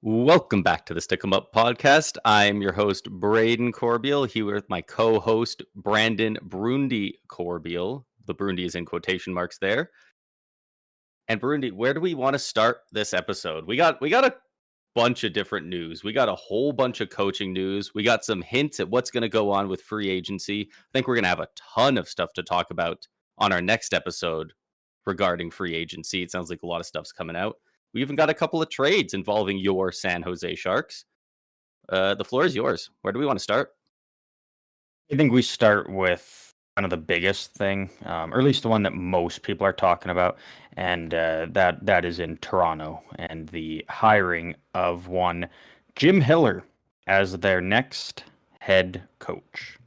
Welcome back to the Stick 'em Up podcast. I'm your host, Braden Corbeil, here with my co-host, Brandon Brundy Corbeil. The Brundy is in quotation marks there. And Brundy, where do we want to start this episode? We got a bunch of different news. We got a whole bunch of coaching news. We got some hints at what's going to go on with free agency. I think we're going to have a ton of stuff to talk about on our next episode regarding free agency. It sounds like a lot of stuff's coming out. We even got a couple of trades involving your San Jose Sharks. The floor is yours. Where do we want to start? I think we start with kind of the biggest thing, or at least the one that most people are talking about, and that is in Toronto and the hiring of one Jim Hiller as their next head coach.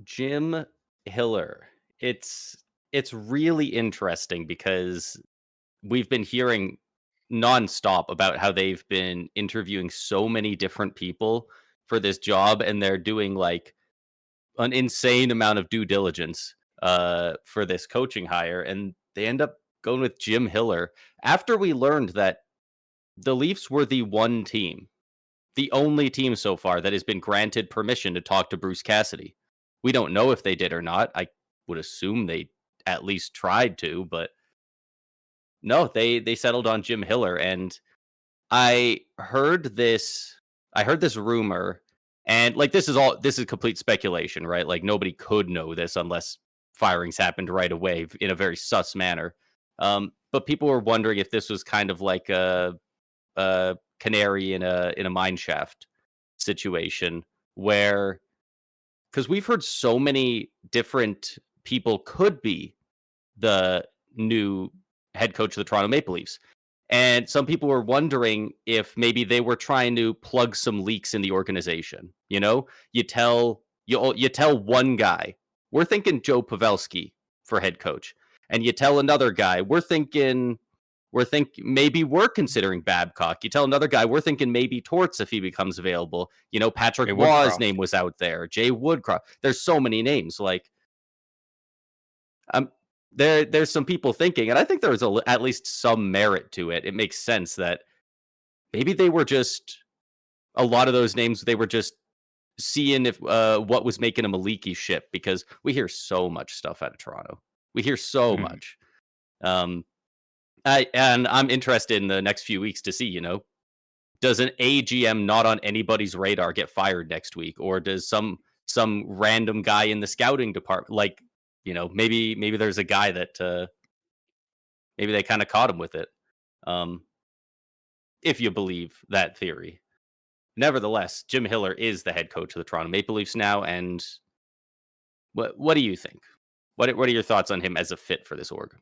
Jim Hiller. It's really interesting because we've been hearing nonstop about how they've been interviewing so many different people for this job, and they're doing like an insane amount of due diligence for this coaching hire, and they end up going with Jim Hiller after we learned that the Leafs were the one team, the only team so far that has been granted permission to talk to Bruce Cassidy. We don't know if they did or not. I would assume they at least tried to, but no, they settled on Jim Hiller. And I heard this rumor, and like this is complete speculation, right? Like nobody could know this unless firings happened right away in a very sus manner. But people were wondering if this was kind of like a canary in a mine shaft situation, where, because we've heard so many different people could be the new head coach of the Toronto Maple Leafs. And some people were wondering if maybe they were trying to plug some leaks in the organization. You know, you tell one guy, we're thinking Joe Pavelski for head coach, and you tell another guy, we're thinking maybe we're considering Babcock. You tell another guy, we're thinking maybe Torts if he becomes available. You know, Patrick Waugh's name was out there. Jay Woodcroft. There's so many names. Like, there's some people thinking, and I think there's at least some merit to it. It makes sense that maybe they were just, a lot of those names, they were just seeing if what was making them a leaky ship, because we hear so much stuff out of Toronto. We hear so much. I'm interested in the next few weeks to see, you know, does an AGM not on anybody's radar get fired next week, or does some random guy in the scouting department, like, you know, maybe there's a guy that maybe they kind of caught him with it, if you believe that theory. Nevertheless, Jim Hiller is the head coach of the Toronto Maple Leafs now, and what do you think? What are your thoughts on him as a fit for this org?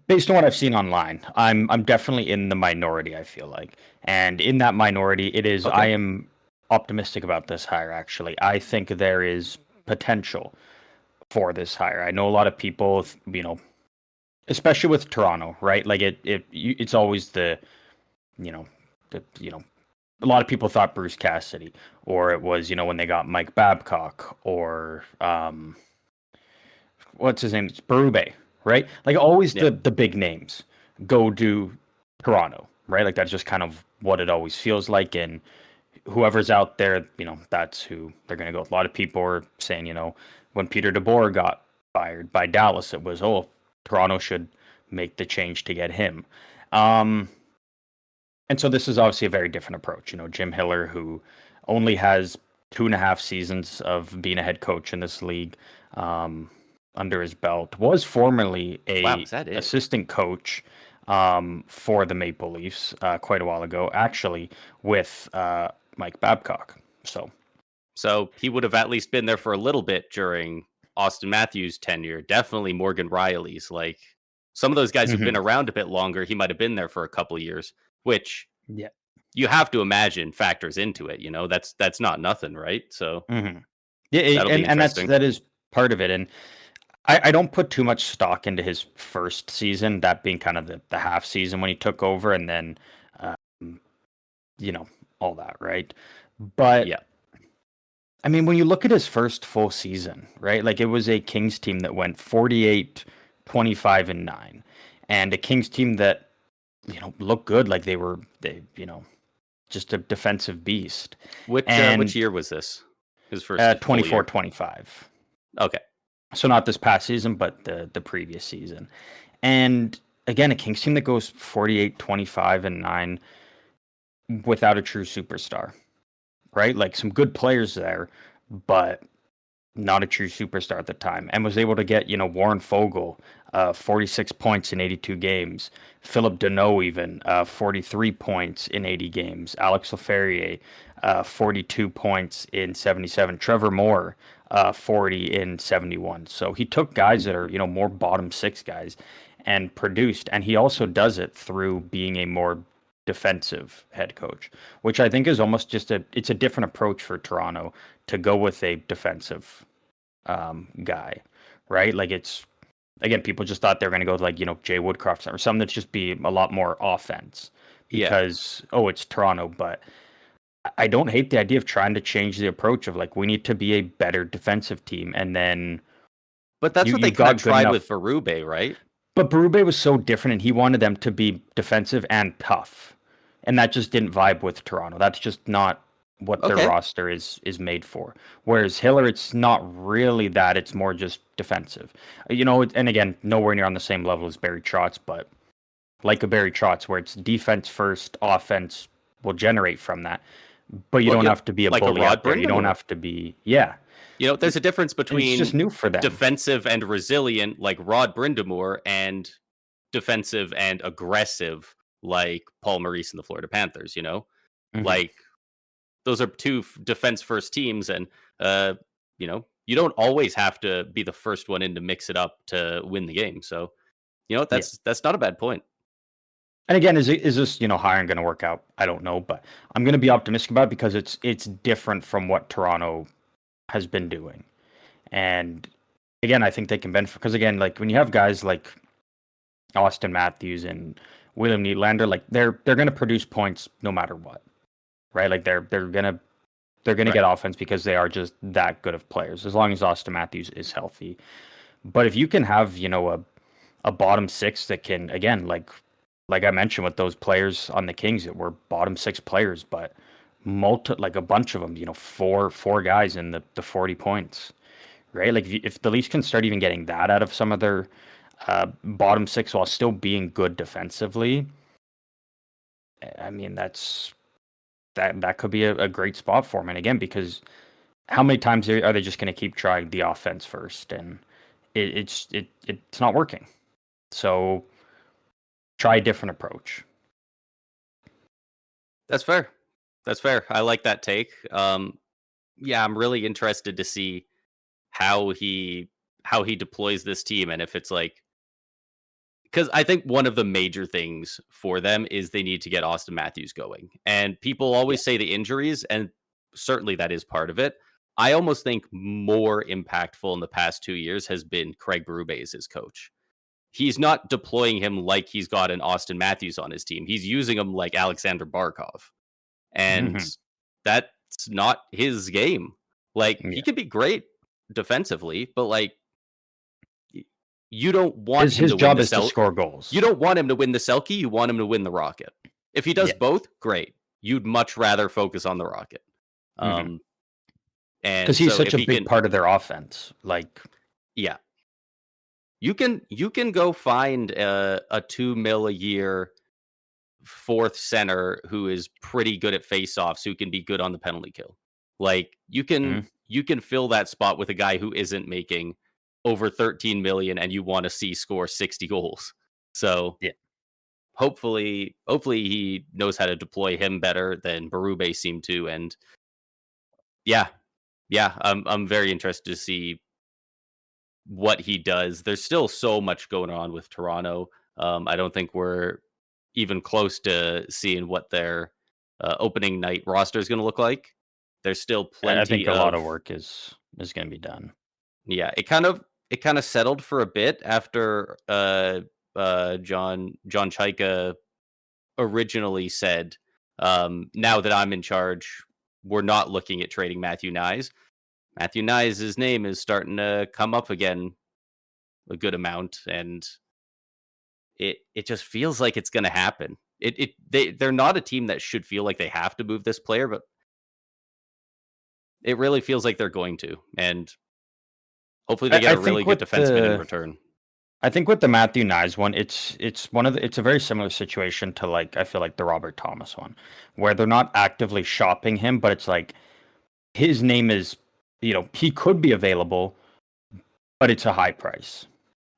Based on what I've seen online, I'm definitely in the minority, I feel like. And in that minority, it is, okay, I am optimistic about this hire, actually. I think there is potential for this hire. I know a lot of people, you know, especially with Toronto, right? Like it's always a lot of people thought Bruce Cassidy, or it was, you know, when they got Mike Babcock, or what's his name? It's Berube, right? Like always, yeah, the big names go to Toronto, right? Like that's just kind of what it always feels like. And whoever's out there, you know, that's who they're going to go with. A lot of people are saying, you know, when Peter DeBoer got fired by Dallas, it was, oh, Toronto should make the change to get him. And so this is obviously a very different approach. You know, Jim Hiller, who only has 2.5 seasons of being a head coach in this league under his belt, was formerly assistant coach for the Maple Leafs quite a while ago, actually, with Mike Babcock. So he would have at least been there for a little bit during Austin Matthews' tenure. Definitely Morgan Rielly's. Like, some of those guys who've been around a bit longer, he might have been there for a couple of years, which, yeah, you have to imagine factors into it. You know, that's not nothing, right? So yeah, and that is part of it. And I don't put too much stock into his first season, that being kind of the half season when he took over, and then you know, all that, right? But yeah, I mean, when you look at his first full season, right? Like, it was a Kings team that went 48, 25, and 9, and a Kings team that look good. Like just a defensive beast. Which year was this? His first full 24, year? 25. Okay. So not this past season, but the previous season. And again, a Kings team that goes 48, 25, and 9 without a true superstar, right? Like some good players there, but not a true superstar at the time, and was able to get, Warren Fogle, 46 points in 82 games. Philip Deneau even, 43 points in 80 games. Alex Laferriere, 42 points in 77. Trevor Moore, 40 in 71. So he took guys that are, more bottom six guys and produced. And he also does it through being a more defensive head coach, which I think is almost it's a different approach for Toronto to go with a defensive guy, right? Like again, people just thought they were going to go with like, Jay Woodcroft or something that's just be a lot more offense because, it's Toronto. But I don't hate the idea of trying to change the approach of like, we need to be a better defensive team. And then, but that's what they kind of tried with Berube, right? But Berube was so different, and he wanted them to be defensive and tough, and that just didn't vibe with Toronto. That's just not what their roster is made for. Whereas Hiller, it's not really that. It's more just defensive. And again, nowhere near on the same level as Barry Trotz, but like a Barry Trotz, where it's defense first, offense will generate from that. But you don't have to be a like bully out there. You don't have to be, there's a difference between it's just new for them. Defensive and resilient, like Rod Brind'Amour, and defensive and aggressive, like Paul Maurice and the Florida Panthers. Like those are two defense first teams, and you don't always have to be the first one in to mix it up to win the game. So, that's not a bad point. And again, is this hiring going to work out? I don't know, but I'm going to be optimistic about it because it's different from what Toronto has been doing. And again, I think they can benefit because again, like when you have guys like Austin Matthews and William Nylander, like they're going to produce points no matter what, right? Like they're going to get offense because they are just that good of players as long as Austin Matthews is healthy. But if you can have a bottom six that can, again, like I mentioned with those players on the Kings that were bottom six players, but like a bunch of them, four guys in the 40 points, right? Like if the Leafs can start even getting that out of some of their bottom six while still being good defensively, I mean, that could be a great spot for them. And again, because how many times are they just going to keep trying the offense first? And it's not working. So try a different approach. That's fair. I like that take. I'm really interested to see how he deploys this team, and if it's like, because I think one of the major things for them is they need to get Austin Matthews going. And people always say the injuries, and certainly that is part of it. I almost think more impactful in the past 2 years has been Craig Berube as his coach. He's not deploying him like he's got an Austin Matthews on his team. He's using him like Alexander Barkov. And that's not his game. Like, he can be great defensively, but like, you don't want him his to job win is to score goals. You don't want him to win the Selke. You want him to win the Rocket. If he does both, great. You'd much rather focus on the Rocket. And because he's such a big part of their offense. Like, you can go find a $2 million a year fourth center who is pretty good at faceoffs, who can be good on the penalty kill. Like you can fill that spot with a guy who isn't making over 13 million and you want to see score 60 goals. So hopefully he knows how to deploy him better than Berube seemed to. And I'm very interested to see what he does. There's still so much going on with Toronto. I don't think we're even close to seeing what their opening night roster is going to look like. There's still plenty. I think a lot of work is going to be done. Yeah, it kind of settled for a bit after John Chaika originally said, now that I'm in charge, we're not looking at trading Matthew Knies. Matthew Knies' name is starting to come up again a good amount, and it just feels like it's going to happen. They're not a team that should feel like they have to move this player, but it really feels like they're going to, and hopefully they get I a really think good with defenseman in the return. I think with the Matthew Nyes one, it's a very similar situation to like I feel like the Robert Thomas one, where they're not actively shopping him, but it's like his name is, he could be available, but it's a high price.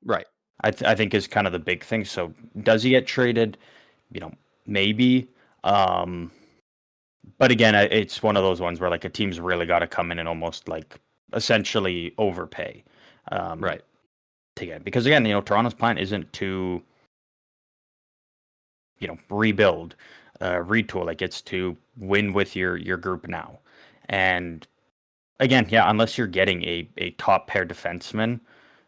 Right. I think is kind of the big thing. So does he get traded? Maybe. But again, it's one of those ones where like a team's really got to come in and almost like essentially overpay. Right. To get, because again, Toronto's plan isn't to rebuild, retool. Like it's to win with your group now. And again, yeah, unless you're getting a top pair defenseman,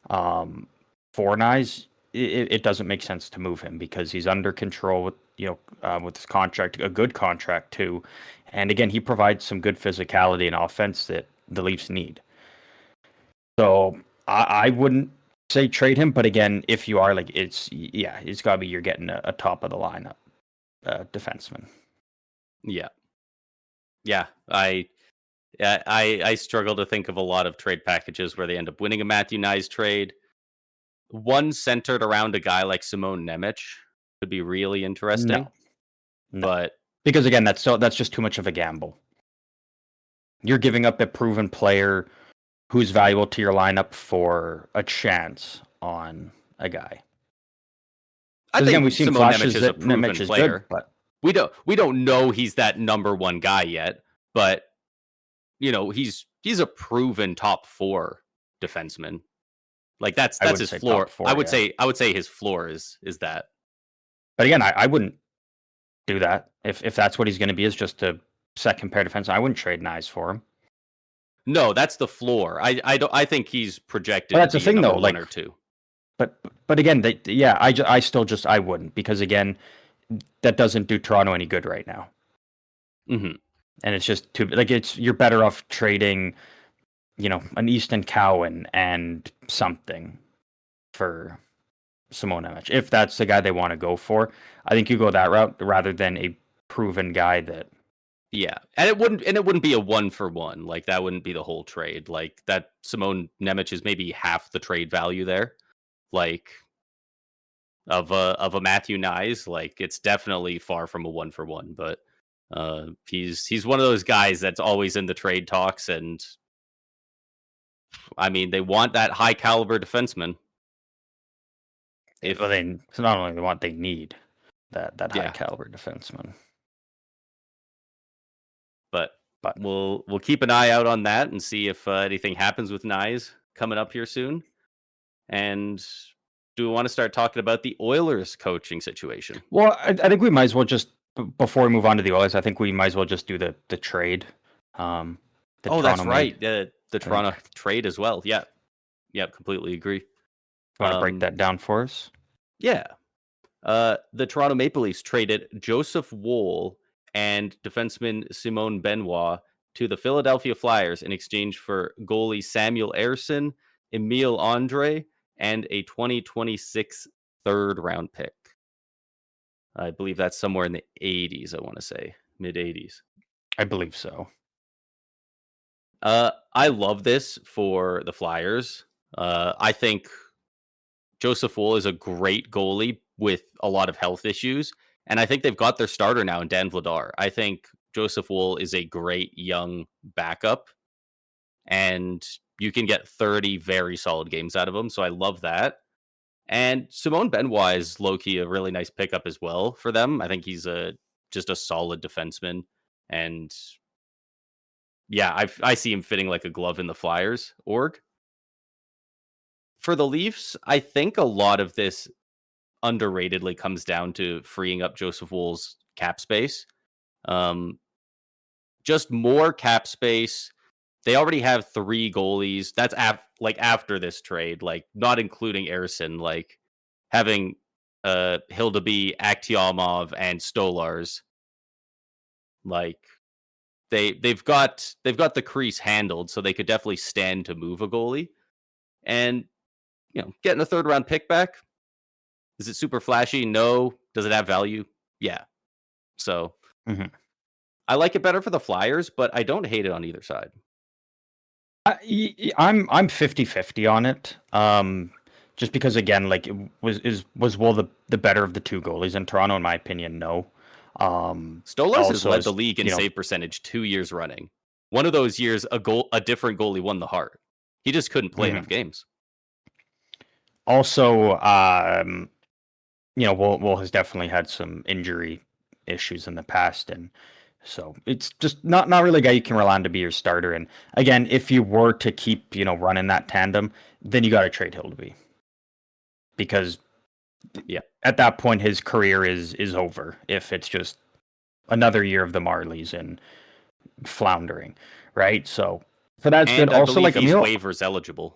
for Nyes, it doesn't make sense to move him because he's under control with with his contract, a good contract too. And again, he provides some good physicality and offense that the Leafs need. So I wouldn't say trade him, but again, if you are, like, it's got to be you're getting a top of the lineup defenseman. Yeah. I struggle to think of a lot of trade packages where they end up winning a Matthew Nyes trade. One centered around a guy like Simon Nemec could be really interesting. No, But because again, that's just too much of a gamble. You're giving up a proven player who's valuable to your lineup for a chance on a guy. I think again, we've seen Simon flashes Nemec is that a proven Nemec is player. good, but we don't know he's that number one guy yet. But he's a proven top 4 defenseman. Like that's his floor. Four, I would say his floor is that. But again, I wouldn't do that if that's what he's going to be, is just a second pair defenseman. I wouldn't trade Nyes for him. No, that's the floor. I think he's projected. But that's to the thing, though. Like, 1 or 2. But again, I wouldn't, because again, that doesn't do Toronto any good right now. Mm-hmm. And it's just too, like, you're better off trading, an Easton Cowan and something for Simon Nemec, if that's the guy they want to go for. I think you go that route rather than a proven guy that. Yeah, and it wouldn't be a 1-for-1. Like, that wouldn't be the whole trade. Like, that Simon Nemec is maybe half the trade value there. Like, of a Matthew Nyes, like, it's definitely far from a 1-for-1. But he's one of those guys that's always in the trade talks, and I mean, they want that high caliber defenseman. It's not only they want, they need that high caliber defenseman. But we'll keep an eye out on that and see if anything happens with Nyes coming up here soon. And do we want to start talking about the Oilers coaching situation? Well, I think we might as well just, before we move on to the Oilers, I think we might as well just do the trade. That's right. The Toronto trade as well. Yeah, completely agree. Want to break that down for us? Yeah. The Toronto Maple Leafs traded Joseph Woll and defenseman Simone Benoit to the Philadelphia Flyers in exchange for goalie Samuel Ersson, Emile Andre, and a 2026 third-round pick. I believe that's somewhere in the 80s, I want to say. Mid-80s. I believe so. I love this for the Flyers. I think Joseph Woll is a great goalie with a lot of health issues, and I think they've got their starter now in Dan Vladar. I think Joseph Woll is a great young backup, and you can get 30 very solid games out of him, so I love that. And Simone Benoit is low-key a really nice pickup as well for them. I think he's just a solid defenseman, and yeah, I see him fitting like a glove in the Flyers org. For the Leafs, I think a lot of this underratedly comes down to freeing up Joseph Woll's cap space. Just more cap space. They already have 3 goalies. That's after this trade, like not including Ersson, like having Hildeby, Akhtiamov, and Stolars. Like they've got the crease handled, so they could definitely stand to move a goalie. And getting a third round pick back, Is it super flashy? No. Does it have value? Yeah. So Mhm. I like it better for the Flyers, but I don't hate it on either side. I'm 50-50 on it. Just because again, like was Woll the better of the two goalies in Toronto? In my opinion, no. Stolarz has Also, led the as league in you know, save percentage 2 years running. One of those years, a different goalie won the Hart. He just couldn't play mhm. enough games. Also, Woll has definitely had some injury issues in the past, and so it's just not really a guy you can rely on to be your starter. And again, if you were to keep running that tandem, then you got to trade Hildeby because Yeah. at that point his career is over if it's just another year of the Marlies and floundering, right? So that's good. And I Also, believe like he's Emil, waivers eligible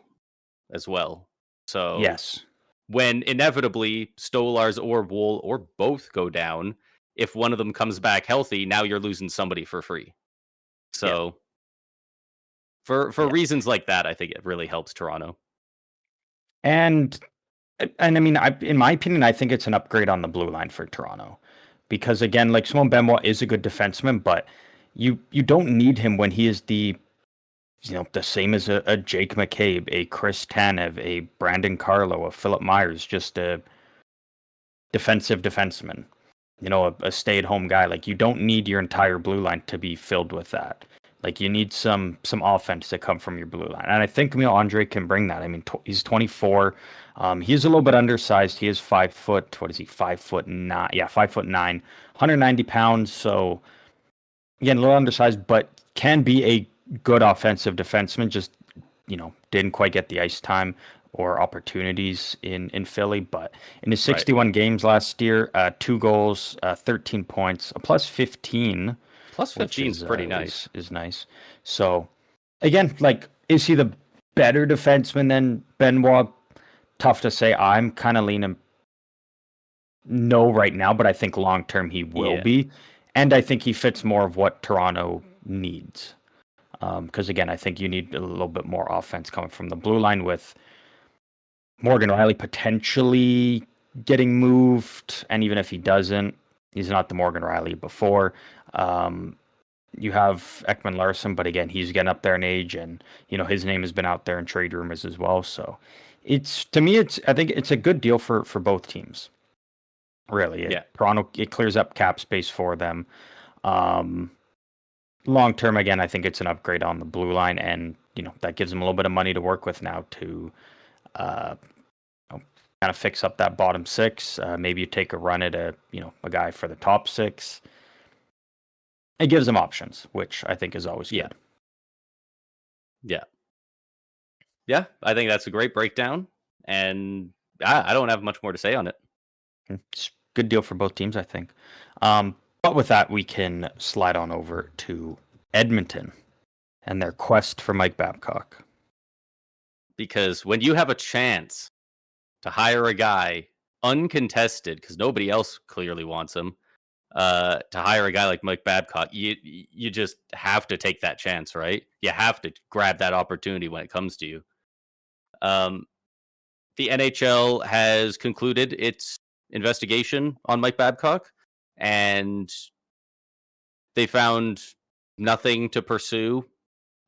as well. So yes, when inevitably Stolarz or Woll or both go down, if one of them comes back healthy, now you're losing somebody for free. yeah, So for yeah, reasons like that, I think it really helps Toronto. and I mean, in my opinion, I think it's an upgrade on the blue line for Toronto because again, like Simon Benoit is a good defenseman, but you don't need him when he is the same as a Jake McCabe, a Chris Tanev, a Brandon Carlo, a Philip Myers, just a defensive defenseman, a stay-at-home guy. Like you don't need your entire blue line to be filled with that. Like you need some offense to come from your blue line, and I think Andre can bring that. I mean, he's 24. He's a little bit undersized. He is 5 foot. What is he? 5'9". Yeah, 5'9", 190 pounds. So again, a little undersized, but can be a good offensive defenseman. Just didn't quite get the ice time or opportunities in Philly. But in his 61 games last year, 2 goals, 13 points, a plus 15, Plus which 15 is pretty nice. is nice. So again, like, is he the better defenseman than Benoit? Tough to say. I'm kind of leaning no right now, but I think long term he will Yeah. be, and I think he fits more of what Toronto needs. Because again, I think you need a little bit more offense coming from the blue line with Morgan Riley potentially getting moved, and even if he doesn't, he's not the Morgan Riley before. You have Ekman Larson, but again, he's getting up there in age, and his name has been out there in trade rumors as well. So, I think it's a good deal for both teams. Really, Yeah. Toronto, it clears up cap space for them. Long term, again, I think it's an upgrade on the blue line, and that gives them a little bit of money to work with now to kind of fix up that bottom six. Maybe you take a run at a guy for the top six. It gives them options, which I think is always good. Yeah. Yeah, I think that's a great breakdown, and I don't have much more to say on it. It's a good deal for both teams, I think. But with that, we can slide on over to Edmonton and their quest for Mike Babcock. Because when you have a chance to hire a guy uncontested, because nobody else clearly wants him, to hire a guy like Mike Babcock, you just have to take that chance, right? You have to grab that opportunity when it comes to you. The NHL has concluded its investigation on Mike Babcock, and they found nothing to pursue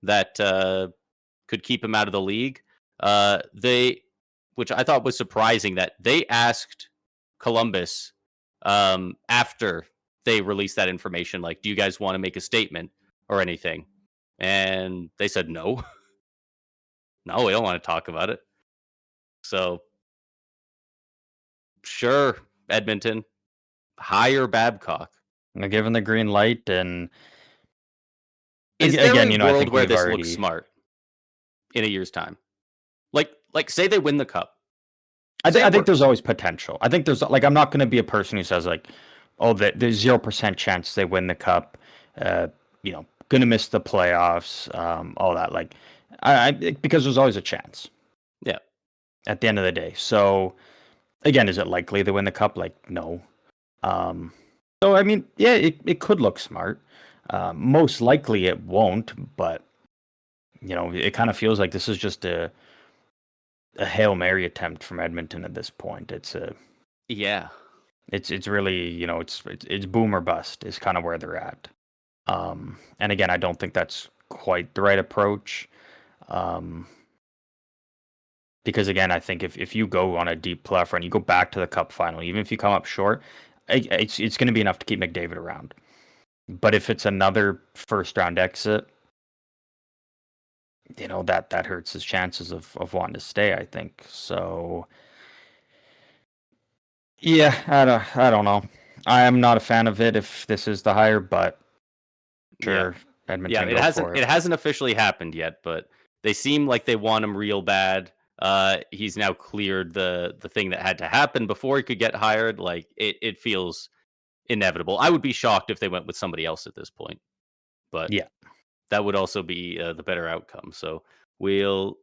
that could keep him out of the league. Which I thought was surprising, that they asked Columbus after they released that information, like, do you guys want to make a statement or anything? And they said no. No, we don't want to talk about it. So, sure, Edmonton, hire Babcock. They're given the green light, and Is there again, a I world think where we've this already. looks smart in a year's time? Like say they win the cup. I think there's always potential. I think there's I'm not going to be a person who says like, oh, there's 0% chance they win the cup. Going to miss the playoffs. All that because there's always a chance. Yeah. At the end of the day, so again, is it likely they win the cup? Like, no. So I mean, yeah, it could look smart. Most likely it won't, but it kind of feels like this is just a Hail Mary attempt from Edmonton at this point. It's Yeah. It's really, it's boom or bust is kind of where they're at. And again, I don't think that's quite the right approach. Um, because again, I think if you go on a deep playoff run, you go back to the cup final, even if you come up short, it's going to be enough to keep McDavid around. But if it's another first round exit, that hurts his chances of wanting to stay, I think. So yeah, I don't know. I am not a fan of it if this is the hire, but sure, Yeah, Edmonton it go hasn't for it it. hasn't officially happened yet, but they seem like they want him real bad. He's now cleared the thing that had to happen before he could get hired. Like it feels inevitable. I would be shocked if they went with somebody else at this point, but Yeah. that would also be the better outcome. So we'll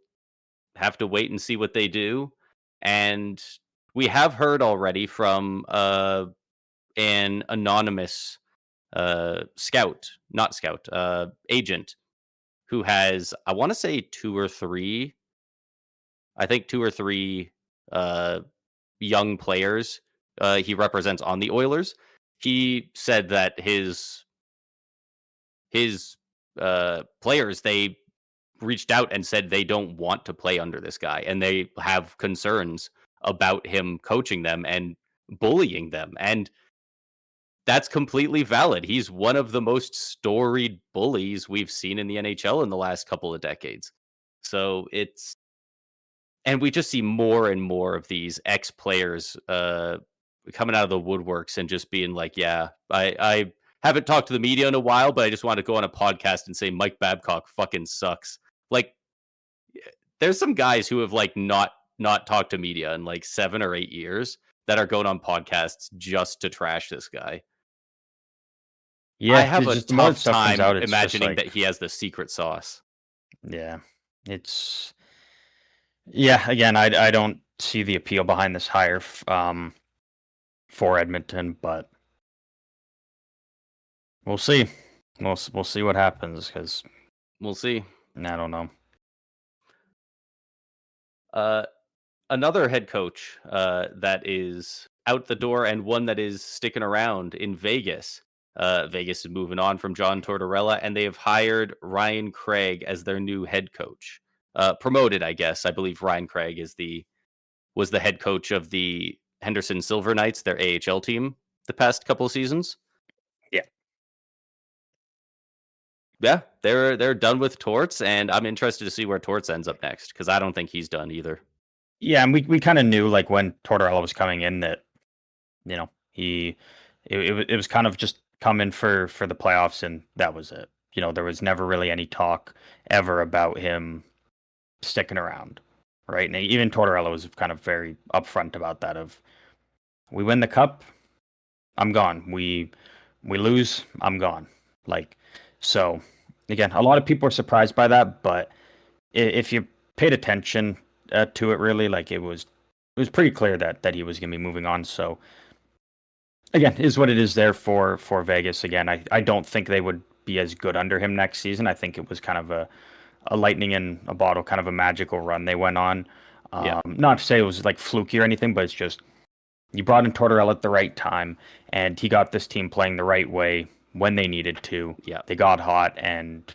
have to wait and see what they do. And we have heard already from an anonymous scout, not scout, agent who has, I want to say two or three uh, young players he represents on the Oilers. He said that his players, they reached out and said they don't want to play under this guy and they have concerns about him coaching them and bullying them. And that's completely valid. He's one of the most storied bullies we've seen in the NHL in the last couple of decades. So it's and we just see more and more of these ex players coming out of the woodworks and just being like, "Yeah, I haven't talked to the media in a while, but I just want to go on a podcast and say Mike Babcock fucking sucks." Like, there's some guys who have like not talked to media in like 7 or 8 years that are going on podcasts just to trash this guy. I Yeah, have it's a just the more tough stuff comes time out, it's just imagining that like, he has the secret sauce. yeah, it's yeah. Again, I don't see the appeal behind this hire for Edmonton, but we'll see. We'll see what happens because We'll see. I don't know. Uh, Another head coach that is out the door and one that is sticking around in Vegas. Vegas is moving on from John Tortorella, and they have hired Ryan Craig as their new head coach. Promoted, I guess. I believe Ryan Craig was the head coach of the Henderson Silver Knights, their AHL team, the past couple of seasons. Yeah, Yeah, they're done with Torts, and I'm interested to see where Torts ends up next because I don't think he's done either. yeah, and we kind of knew like when Tortorella was coming in that he it was kind of just come in for the playoffs and that was it. There was never really any talk ever about him sticking around, right? And even Tortorella was kind of very upfront about that. Of we win the cup, I'm gone. We lose, I'm gone. Like so. Again, a lot of people are surprised by that, but if you paid attention to it, really, like it was pretty clear that he was going to be moving on. So again, is what it is there for Vegas. Again, I don't think they would be as good under him next season. I think it was kind of a lightning in a bottle, kind of a magical run they went on. Yeah, Not to say it was like fluky or anything, but it's just you brought in Tortorella at the right time, and he got this team playing the right way when they needed to. yeah, They got hot, and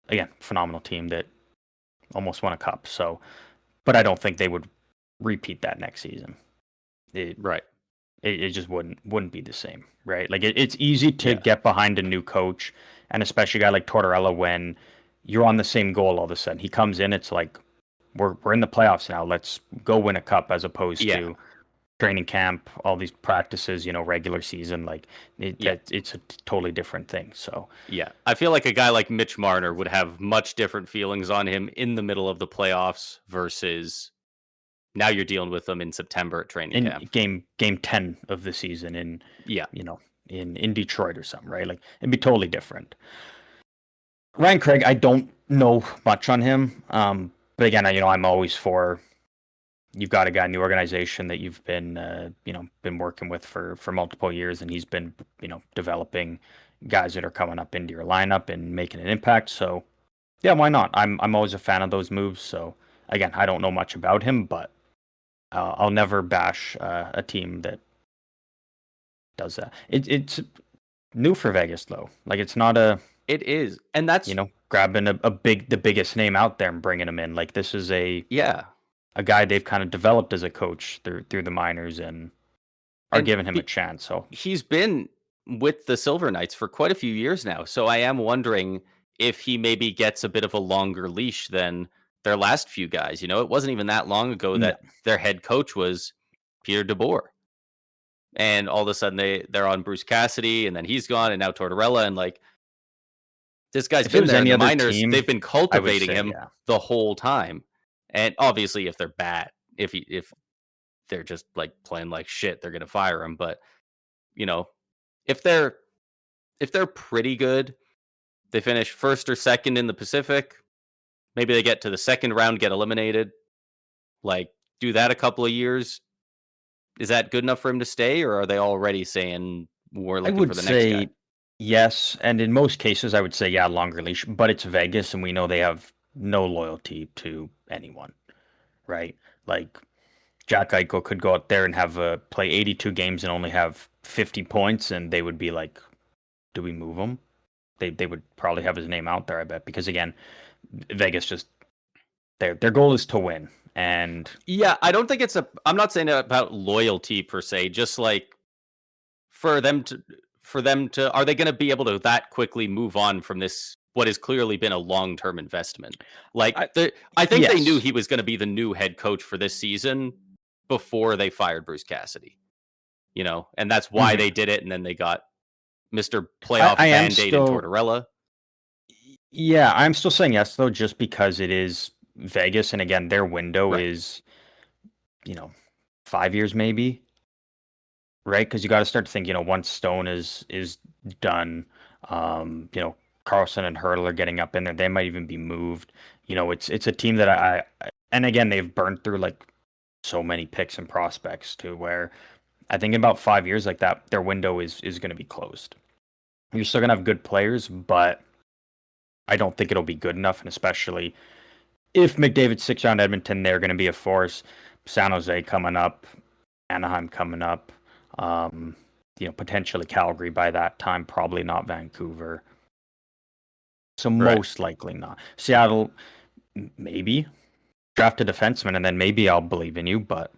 again, phenomenal team that almost won a cup. So, but I don't think they would repeat that next season. It right. it just wouldn't be the same, right? Like it's easy to Yeah, get behind a new coach, and especially a guy like Tortorella when you're on the same goal all of a sudden. He comes in, it's like we're in the playoffs now. Let's go win a cup as opposed yeah, to training camp, all these practices, regular season. Like yeah. it's a totally different thing. So Yeah, I feel like a guy like Mitch Marner would have much different feelings on him in the middle of the playoffs versus now you're dealing with them in September at training in camp. game 10 of the season in Yeah, you know in Detroit or something, right? Like it'd be totally different. Ryan Craig, I don't know much on him. But again, I'm always for you've got a guy in the organization that you've been working with for multiple years, and he's been, developing guys that are coming up into your lineup and making an impact. So yeah, why not? I'm always a fan of those moves. So again, I don't know much about him, but I'll never bash a team that does that. It's new for Vegas though. Like it's not It is, and that's grabbing the biggest name out there and bringing him in. Like this is a yeah, guy they've kind of developed as a coach through the minors and are and giving him a chance. So he's been with the Silver Knights for quite a few years now. So I am wondering if he maybe gets a bit of a longer leash than their last few guys. It wasn't even that long ago no, that their head coach was Peter DeBoer. And all of a sudden they're on Bruce Cassidy, and then he's gone, and now Tortorella, and like this guy's if it been was there in any the other minors. team, They've been I would cultivating say him yeah. the whole time. And obviously if they're bad, if they're just like playing like shit, they're gonna fire him. But you know, if they're pretty good, they finish first or second in the Pacific, maybe they get to the second round, get eliminated, like do that a couple of years. Is that good enough for him to stay, or are they already saying we're I looking for would the next guy? say yes, and in most cases, I would say yeah, longer leash. But it's Vegas, and we know they have no loyalty to anyone, right? Like Jack Eichel could go out there and have play 82 games and only have 50 points, and they would be like, "Do we move him?" They would probably have his name out there, I bet, because again, Vegas just their goal is to win, and Yeah, I don't think I'm not saying about loyalty per se, just like for them to are they going to be able to that quickly move on from this what has clearly been a long-term investment? Like I I think they knew yes. he was going to be the new head coach for this season before they fired Bruce Cassidy, and that's why Mhm. they did it, and then they got Mr. I Playoff am Band-Aid and still Tortorella. yeah, I'm still saying yes though, just because it is Vegas, and again, their window Right. is, you know, 5 years maybe, right? Because you got to start to think, once Stone is done, Carlson and Hurdle are getting up in there. They might even be moved. It's a team that and again, they've burned through like so many picks and prospects to where I think in about 5 years like that, their window is going to be closed. You're still going to have good players, but I don't think it'll be good enough, and especially if McDavid's 6 round Edmonton, they're going to be a force. San Jose coming up, Anaheim coming up, um, potentially Calgary by that time, probably not Vancouver. So Right. most likely not. Seattle, maybe draft a defenseman, and then maybe I'll believe in you. But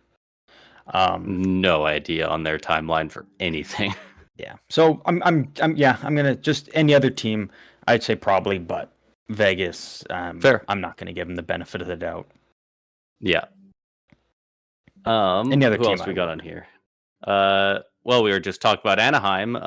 No idea on their timeline for anything. yeah. So I'm gonna just any other team. I'd say probably, but Vegas. Fair. I'm not gonna give them the benefit of the doubt. Yeah. Any other Who team, else we I got on would. here? Well, we were just talking about Anaheim.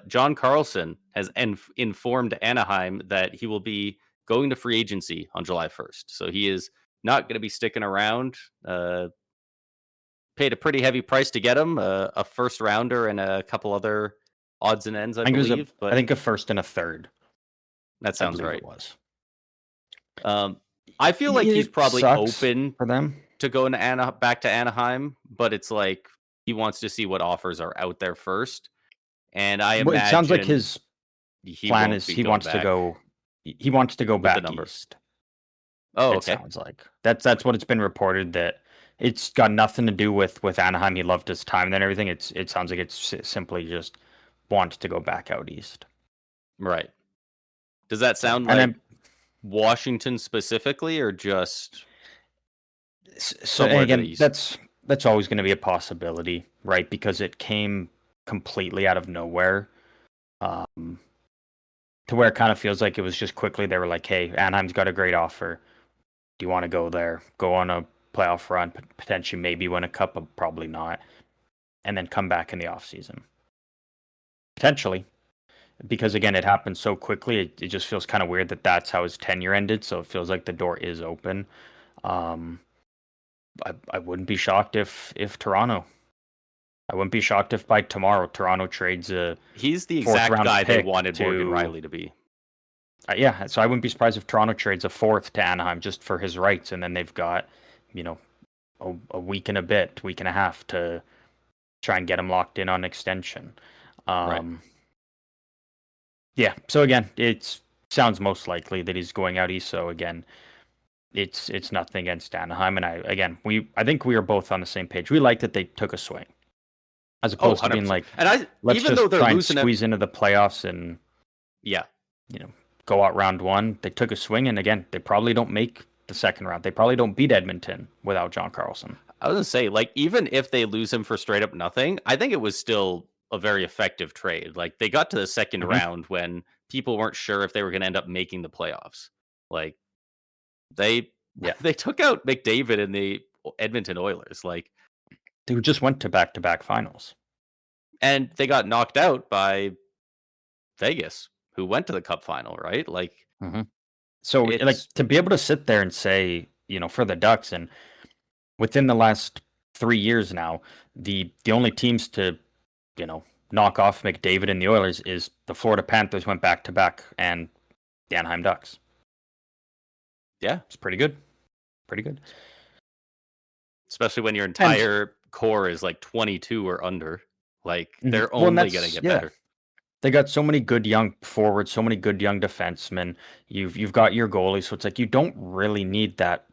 John Carlson has informed Anaheim that he will be going to free agency on July 1st. So he is not going to be sticking around. Paid a pretty heavy price to get him, a first rounder and a couple other odds and ends, I I think it was believe. I But think a first and a third. that I sounds believe it right. was. Um, I feel like he's It probably sucks open for them. to going to back to Anaheim, but it's like he wants to see what offers are out there first. And I Well, it sounds like imagine his he plan won't is be going back he wants to go with the back number. east. Oh, It okay. sounds like that's what it's been reported, that it's got nothing to do with Anaheim. He loved his time and everything. It sounds like it's simply just wants to go back out east. Right. Does that So sound and like then Washington specifically or just and somewhere to the again, east? that's always going to be a possibility, right? Because it came completely out of nowhere. Um, to where it kind of feels like it was just quickly they were like, "Hey, Anaheim's got a great offer. Do you want to go there? Go on a playoff run, potentially maybe win a cup, but probably not, and then come back in the off season potentially." Because again, it happened so quickly, it just feels kind of weird that that's how his tenure ended. So it feels like the door is open. Um, I wouldn't be shocked if Toronto. I wouldn't be shocked if by tomorrow Toronto trades a He's the fourth exact round guy they pick wanted Morgan to. Riley to be. Yeah, so I wouldn't be surprised if Toronto trades a fourth to Anaheim just for his rights, and then they've got, you know, a week and a bit, week and a half to try and get him locked in on extension. Right. Yeah, so again, it sounds most likely that he's going out east. So again, it's nothing against Anaheim. And I think we are both on the same page. We like that they took a swing, as Oh, opposed to being 100%. like, And let's even though just they're try and losing squeeze into the playoffs and yeah, go out round one. They took a swing, and again, they probably don't make the second round. They probably don't beat Edmonton without John Carlson. I was gonna say, like, even if they lose him for straight up nothing, I think it was still a very effective trade. Like, they got to the second Hmm. round when people weren't sure if they were gonna end up making the playoffs. Like, they Yeah, they took out McDavid and the Edmonton Oilers, like, they just went to back finals. and they got knocked out by Vegas, who went to the Cup final, right? Like, Hmm. So, like, it's to be able to sit there and say, for the Ducks, and within the last 3 years now, the only teams to, knock off McDavid and the Oilers is the Florida Panthers went back to back, and the Anaheim Ducks. yeah, It's pretty good. Pretty good. especially when your entire core is like 22 or under. Like, they're Well, and only gonna get better. They got so many good young forwards, so many good young defensemen. You've got your goalie, so it's like you don't really need that,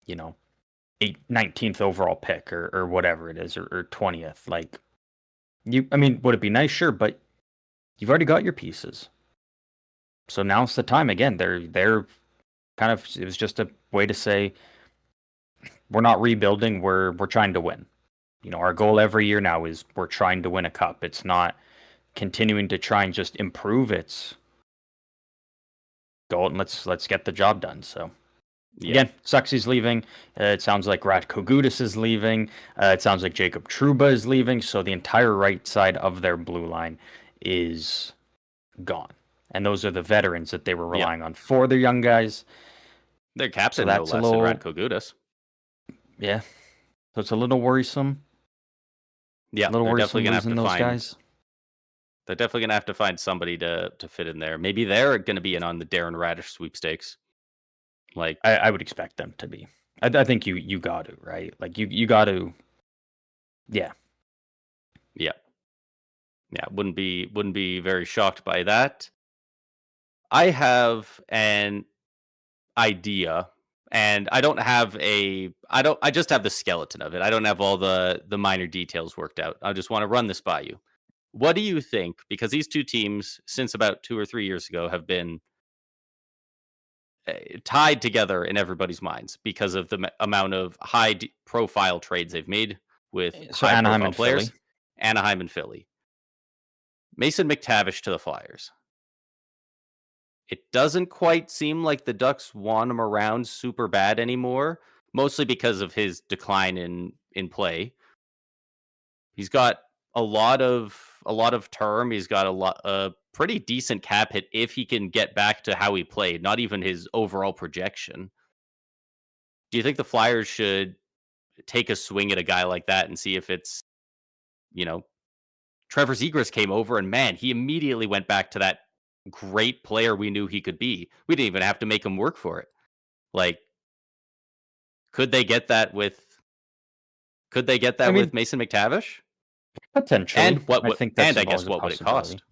19th overall pick or whatever it is, or 20th. Like, I mean, would it be nice? Sure, but you've already got your pieces. So now's the time. Again, they're kind of, it was just a way to say we're not rebuilding, we're trying to win. Our goal every year now is we're trying to win a cup. It's not continuing to try and just improve. It's go and let's get the job done. So again, sucks he's leaving. It sounds like Radko Gudas is leaving. It sounds like Jacob Trouba is leaving. So the entire right side of their blue line is gone. And those are the veterans that they were relying on for their young guys. Their captain, So no that's less, than Radko Gudas. Yeah. So it's a little worrisome. Yeah, A little they're worrisome definitely gonna have losing to those find. guys. They're definitely gonna have to find somebody to fit in there. Maybe they're gonna be in on the Darren Radish sweepstakes. Like, I would expect them to be. I think you got to, right? Like you got to. Yeah. yeah, wouldn't be very shocked by that. I have an idea, and I don't have a. I just have the skeleton of it. I don't have all the minor details worked out. I just want to run this by you. What do you think? Because these two teams, since about 2 or 3 years ago, have been tied together in everybody's minds because of the amount of high-profile trades they've made with So Anaheim high-profile and players. Philly. Anaheim and Philly. Mason McTavish to the Flyers. It doesn't quite seem like the Ducks want him around super bad anymore, mostly because of his decline in play. He's got a lot of term. He's got a pretty decent cap hit if he can get back to how he played, not even his overall projection. Do you think the Flyers should take a swing at a guy like that and see if it's, Trevor Zegras came over and man, he immediately went back to that great player we knew he could be. We didn't even have to make him work for it. Like, could they get that with Mason McTavish? Potentially. And I think that's I guess always a what would it cost? possibility.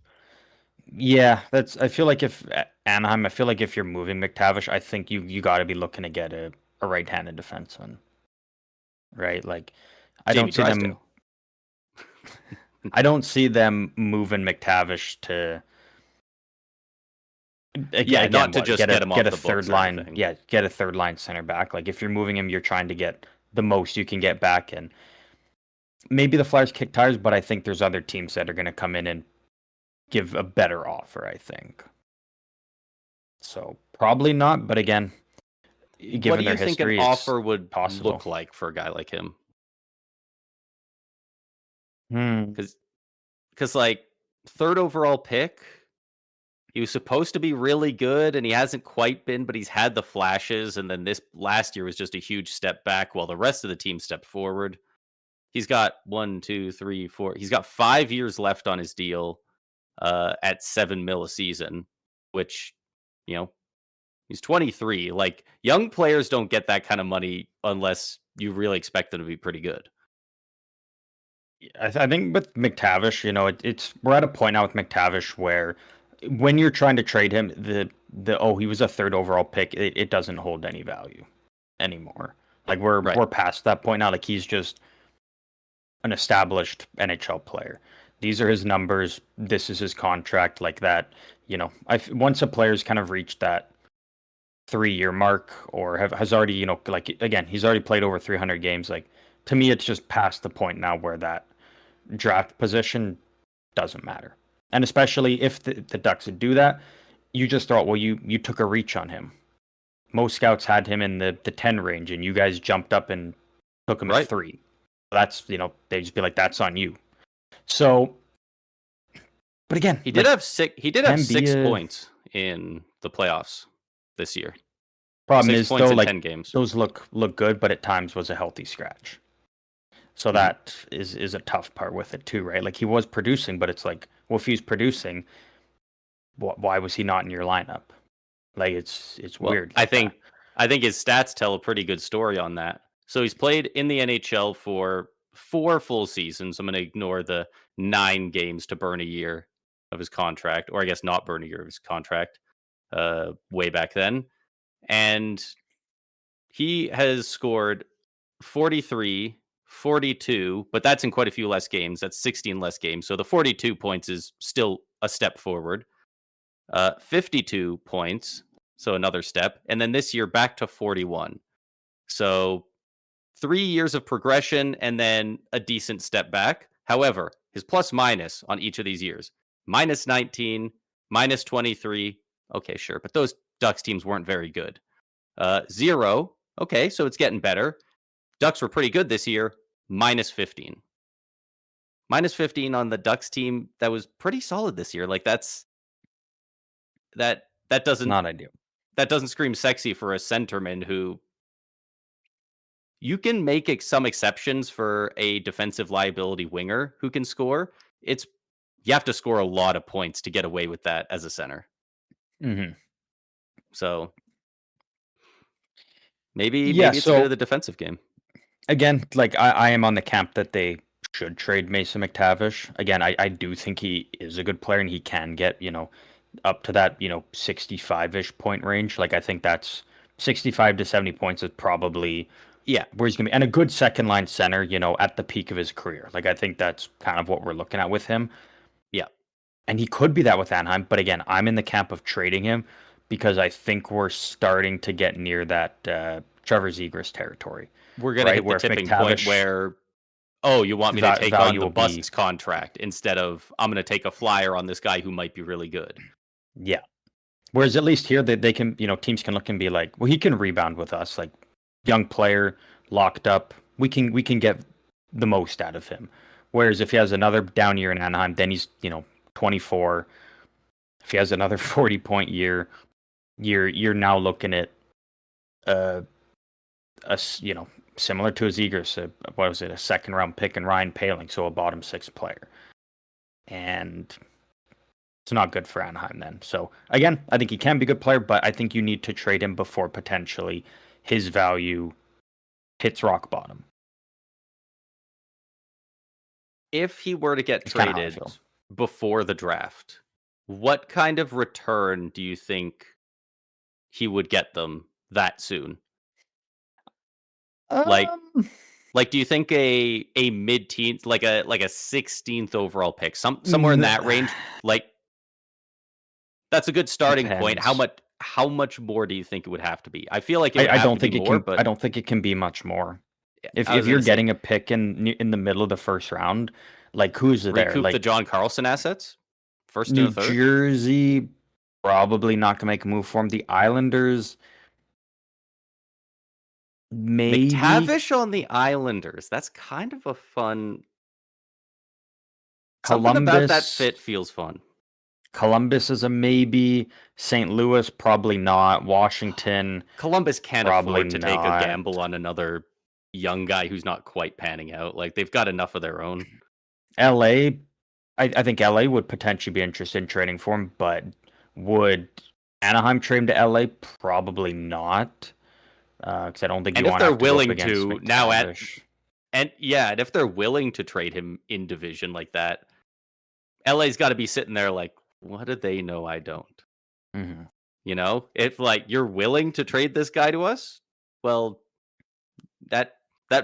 Yeah, I feel like if Anaheim, I feel like if you're moving McTavish, I think you got to be looking to get a right-handed defenseman, right? Like, I Jamie don't see them. Drysdale. I don't see them moving McTavish to. Again, not to just get him off get a the third books or line. anything. Yeah, get a third line center back. Like, if you're moving him, you're trying to get the most you can get back, and maybe the Flyers kick tires, but I think there's other teams that are going to come in and give a better offer, I think. So probably not, but again, given What do their you think history, an offer would possible. look like for a guy like him? Hmm. Because like, third overall pick, he was supposed to be really good, and he hasn't quite been, but he's had the flashes. And then this last year was just a huge step back, while the rest of the team stepped forward. He's got 1, 2, 3, 4. He's got 5 years left on his deal, at $7 million a season, which, he's 23. Like, young players don't get that kind of money unless you really expect them to be pretty good. I think with McTavish, it's we're at a point now with McTavish where when you're trying to trade him, he was a third overall pick, it doesn't hold any value anymore. Like we're past that point now. Like he's just an established NHL player. These are his numbers. This is his contract. Like that, once a player's kind of reached that 3-year mark or has already, like again, he's already played over 300 games. Like to me, it's just past the point now where that draft position doesn't matter. And especially if the Ducks would do that, you just thought, well, you took a reach on him. Most scouts had him in the 10 range, and you guys jumped up and took him at 3. That's, they just be like, that's on you. So, but again, he did have 6 points in the playoffs this year. Problem is, though, like 10 games. Those look good, but at times was a healthy scratch. So that is a tough part with it too, right? Like he was producing, but it's like, well, if he's producing, why was he not in your lineup? Like it's weird. I think his stats tell a pretty good story on that. So he's played in the NHL for 4 full seasons. I'm going to ignore the 9 games to burn a year of his contract, or I guess not burn a year of his contract way back then. And he has scored 43, 42, but that's in quite a few less games. That's 16 less games. So the 42 points is still a step forward. 52 points, so another step. And then this year back to 41. So 3 years of progression and then a decent step back. However, his plus minus on each of these years, minus 19, minus 23. Okay, sure. But those Ducks teams weren't very good. 0. Okay, so it's getting better. Ducks were pretty good this year. Minus 15. Minus 15 on the Ducks team that was pretty solid this year. Like that doesn't not ideal. That doesn't scream sexy for a centerman who you can make some exceptions for a defensive liability winger who can score. You have to score a lot of points to get away with that as a center. Mm-hmm. So maybe it's a bit of the defensive game. Again, like I am on the camp that they should trade Mason McTavish. Again, I do think he is a good player and he can get, up to that, 65-ish point range. Like I think that's 65 to 70 points is probably where he's going to be. And a good second line center, at the peak of his career. Like I think that's kind of what we're looking at with him. Yeah. And he could be that with Anaheim, but again, I'm in the camp of trading him because I think we're starting to get near that Trevor Zegras territory. We're going to hit the tipping point where, you want me to take on the Busts contract instead of I'm going to take a flyer on this guy who might be really good. Yeah. Whereas at least here they can, teams can look and be like, well, he can rebound with us, like young player locked up. We can get the most out of him. Whereas if he has another down year in Anaheim, then he's, 24. If he has another 40-point year, you're now looking at similar to a Zegras, a second round pick and Ryan Poehling, so a bottom 6 player. And it's not good for Anaheim then. So again, I think he can be a good player, but I think you need to trade him before potentially his value hits rock bottom. If he were to get traded before the draft, what kind of return do you think he would get them that soon? Like, do you think a mid-teen, like a 16th overall pick, somewhere in that range? Like, that's a good starting point. How much more do you think it would have to be? I feel like I don't think it can be much more. If you're getting a pick in the middle of the first round, like who's there? Recoup like the John Carlson assets, first and third. New Jersey probably not gonna make a move for him. The Islanders. Maybe McTavish on the Islanders. That's kind of a fun. Columbus, something about that fit feels fun. Columbus is a maybe. St. Louis probably not. Washington. Columbus can't afford to take a gamble on another young guy who's not quite panning out. Like they've got enough of their own. LA, I think LA would potentially be interested in trading for him, but would Anaheim trade him to LA? Probably not. Because I don't think. And if they're willing to now and if they're willing to trade him in division like that, LA's got to be sitting there like, what do they know I don't? Mm-hmm. If like you're willing to trade this guy to us, well, that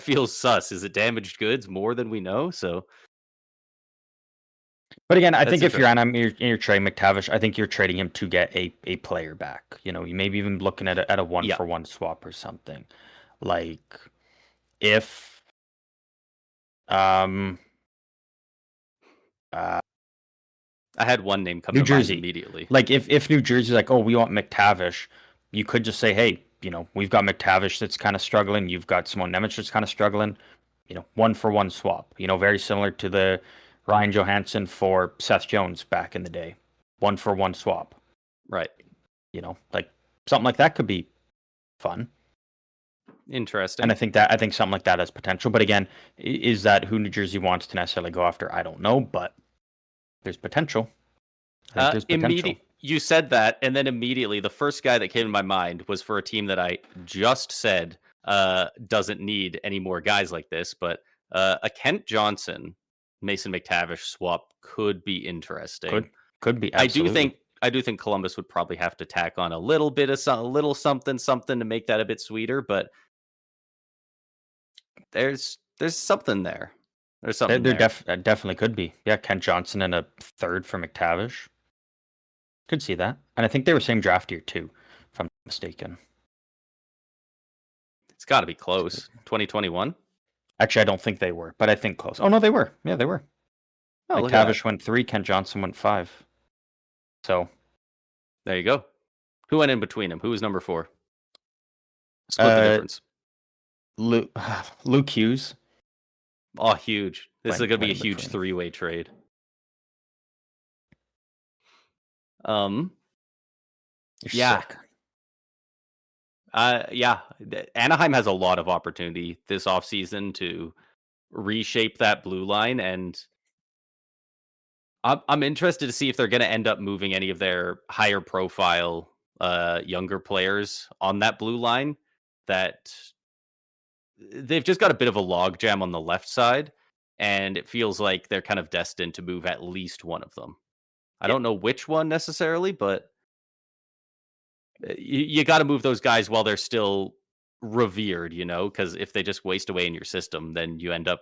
feels sus. Is it damaged goods more than we know? So But again, I that's think if you're interesting. Anaheim, you're trading McTavish. I think you're trading him to get a player back. You maybe even looking at a one Yeah, for one swap or something. Like if um uh, I had one name come New to mind Jersey, immediately. like if New Jersey's like, oh, we want McTavish, you could just say, hey, we've got McTavish that's kind of struggling. You've got Simon Nemec that's kind of struggling. One for one swap. Very similar to the Ryan Johansson for Seth Jones back in the day. One for one swap. Right. Like something like that could be fun. Interesting. And I think something like that has potential. But again, is that who New Jersey wants to necessarily go after? I don't know, but there's potential. I think there's potential. You said that, and then immediately the first guy that came to my mind was for a team that I just said doesn't need any more guys like this, but a Kent Johnson, Mason McTavish swap could be interesting. Could be I do absolutely. think Columbus would probably have to tack on a little bit of a little something to make that a bit sweeter, but there's something there. There's something There there. definitely could be. Yeah, Kent Johnson and a third for McTavish. Could see that. And I think they were same draft year too, if I'm not mistaken. It's got to be close. 2021. Actually, I don't think they were, but I think close. Oh no, they were. Yeah, they were. Oh, look at that. McTavish went 3, Kent Johnson went 5. So There you go. Who went in between them? Who was number 4? Split the uh difference. Luke Hughes. Oh, huge. This is going to be a went in huge between. 3-way trade. You're Yeah. sick. Yeah. Anaheim has a lot of opportunity this offseason to reshape that blue line, and I'm interested to see if they're going to end up moving any of their higher profile younger players on that blue line. That they've just got a bit of a logjam on the left side, and it feels like they're kind of destined to move at least one of them. I Yeah. don't know which one necessarily, but you got to move those guys while they're still revered, because if they just waste away in your system, then you end up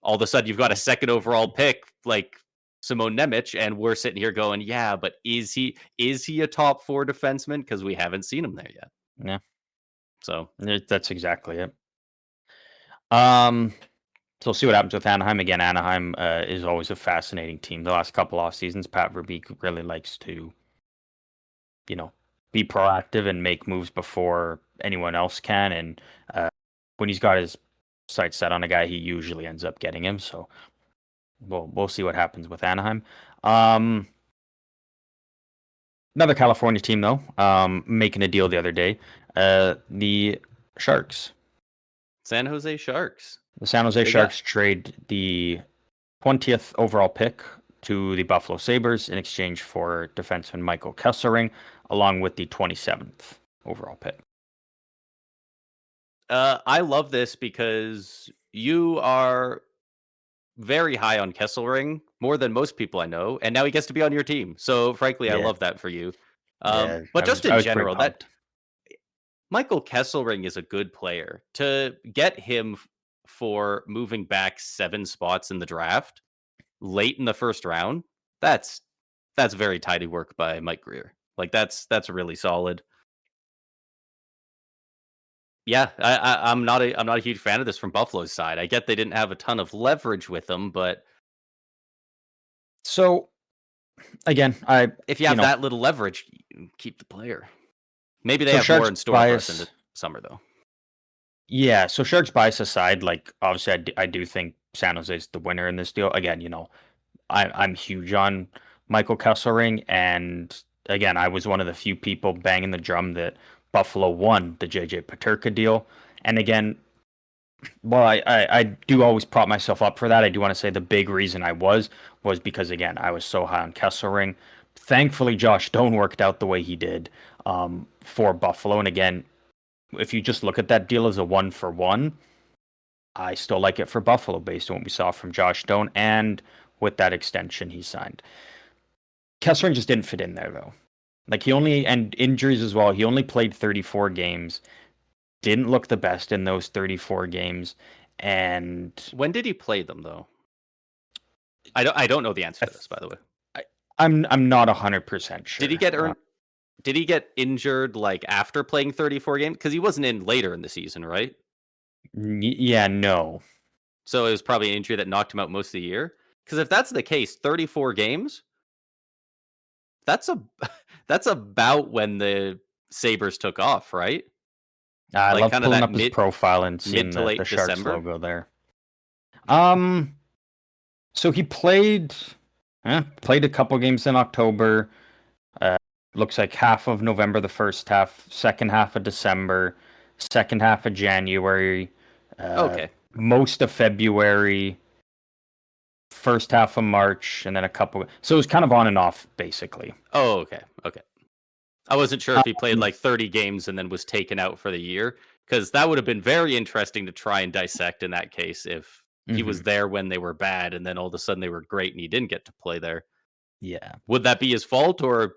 all of a sudden you've got a second overall pick like Simon Nemec, and we're sitting here going, yeah, but is he a top 4 defenseman? Because we haven't seen him there yet. Yeah. So That's exactly it. So we'll see what happens with Anaheim. Again, Anaheim is always a fascinating team. The last couple off seasons, Pat Verbeek really likes to, be proactive and make moves before anyone else can. And when he's got his sights set on a guy, he usually ends up getting him. So we'll see what happens with Anaheim. Another California team though, making a deal the other day. The Sharks. San Jose Sharks. The San Jose Sharks trade the 20th overall pick to the Buffalo Sabres in exchange for defenseman Michael Kesselring, along with the 27th overall pick. I love this because you are very high on Kesselring, more than most people I know, and now he gets to be on your team. So, frankly, I love that for you. But just in general, that Michael Kesselring is a good player. To get him for moving back 7 spots in the draft late in the first round, that's very tidy work by Mike Grier. Like that's really solid. Yeah, I'm not a huge fan of this from Buffalo's side. I get they didn't have a ton of leverage with him, but so again, if you have that little leverage, you keep the player. Maybe they have Sharks more in store for us in the summer, though. Yeah, so Sharks bias aside, like obviously I do think San Jose's the winner in this deal. Again, I'm huge on Michael Kesselring, and again, I was one of the few people banging the drum that Buffalo won the JJ Peterka deal. And again, well, I do always prop myself up for that. I do want to say the big reason I was because again, I was so high on Kesselring. Thankfully, Josh Stone worked out the way he did for Buffalo, and again, if you just look at that deal as a 1-for-1, I still like it for Buffalo based on what we saw from Josh Stone and with that extension he signed. Kesselring just didn't fit in there though. Like and injuries as well. He only played 34 games. Didn't look the best in those 34 games. And when did he play them though? I don't know the answer to this, by the way. I'm not 100% sure. Did he get injured like after playing 34 games? Because he wasn't in later in the season, right? Yeah, no. So it was probably an injury that knocked him out most of the year. Because if that's the case, 34 games, that's about when the Sabres took off, right? I like love kind of pulling that up his profile and mid seeing to late the Sharks December. logo there. So he played a couple games in October. Looks like half of November, the first half, second half of December, second half of January, Okay. most of February, first half of March, and then a couple. So it was kind of on and off, basically. Oh, okay. I wasn't sure if he played like 30 games and then was taken out for the year, because that would have been very interesting to try and dissect in that case if he was there when they were bad and then all of a sudden they were great and he didn't get to play there. Yeah. Would that be his fault, or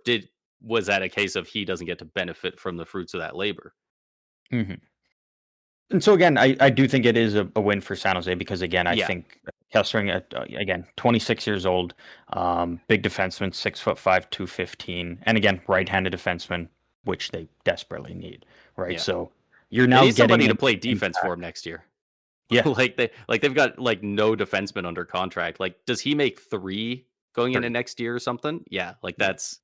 was that a case of he doesn't get to benefit from the fruits of that labor? And so again, I do think it is a win for San Jose because again, I think Kesselring again 26 years old, big defenseman, 6'5", 215, and again right-handed defenseman, which they desperately need, right? Yeah. So you're now they need getting somebody to play defense for him next year. Yeah, they've got like no defenseman under contract. Like, does he make 3 going into next year or something? Yeah, like that's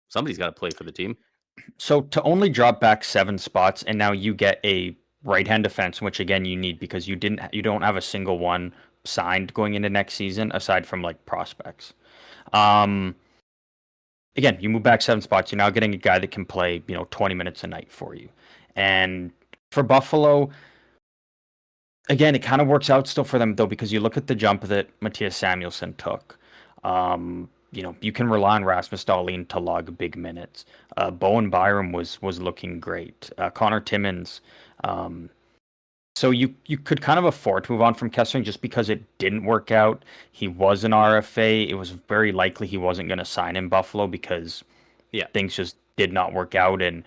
somebody's got to play for the team. So to only drop back 7 spots, and now you get a right-hand defense, which again you need because you don't have a single one signed going into next season aside from like prospects. Again, you move back 7 spots. You're now getting a guy that can play 20 minutes a night for you, and for Buffalo. Again, it kind of works out still for them though because you look at the jump that Matthias Samuelsson took. You can rely on Rasmus Dahlin to log big minutes. Bowen Byram was looking great. Connor Timmins. So you could kind of afford to move on from Kesselring just because it didn't work out. He was an RFA. It was very likely he wasn't going to sign in Buffalo because things just did not work out, and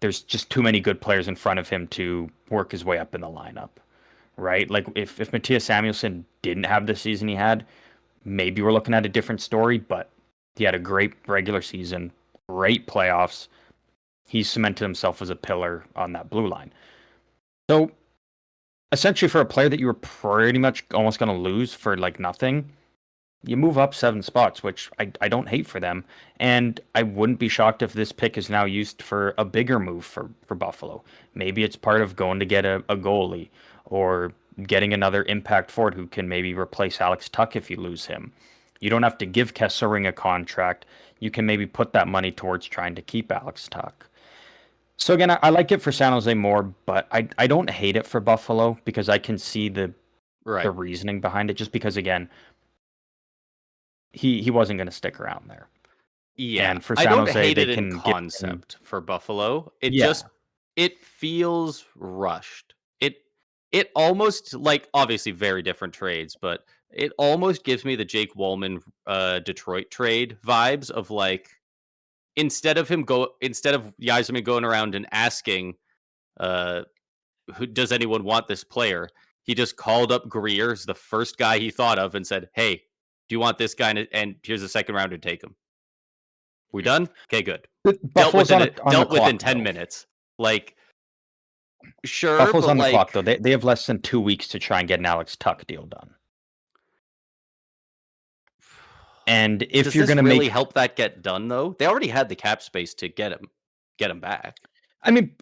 there's just too many good players in front of him to work his way up in the lineup. Right? Like if Matthias Samuelsson didn't have the season he had, maybe we're looking at a different story, but he had a great regular season, great playoffs. He's cemented himself as a pillar on that blue line. So essentially for a player that you were pretty much almost going to lose for like nothing, you move up 7 spots, which I don't hate for them. And I wouldn't be shocked if this pick is now used for a bigger move for Buffalo. Maybe it's part of going to get a goalie or getting another impact forward who can maybe replace Alex Tuch if you lose him. You don't have to give Kesselring a contract. You can maybe put that money towards trying to keep Alex Tuch. So again, I like it for San Jose more, but I don't hate it for Buffalo because I can see the reasoning behind it. Just because again, he wasn't going to stick around there. Yeah, and for San I don't Jose, hate they it can in concept for Buffalo. It feels rushed. It almost like obviously very different trades, but it almost gives me the Jake Wallman Detroit trade vibes of like instead of Yzerman going around and asking who does anyone want this player, he just called up Greer's the first guy he thought of and said, "Hey, do you want this guy? And here's a second rounder, take him." We done? Okay, good. Buffalo's Dealt within 10 minutes. Like, sure, Buffalo's but on the like, clock though. They have less than 2 weeks to try and get an Alex Tuch deal done. And if you're going to really help that get done though, they already had the cap space to get him back. I mean,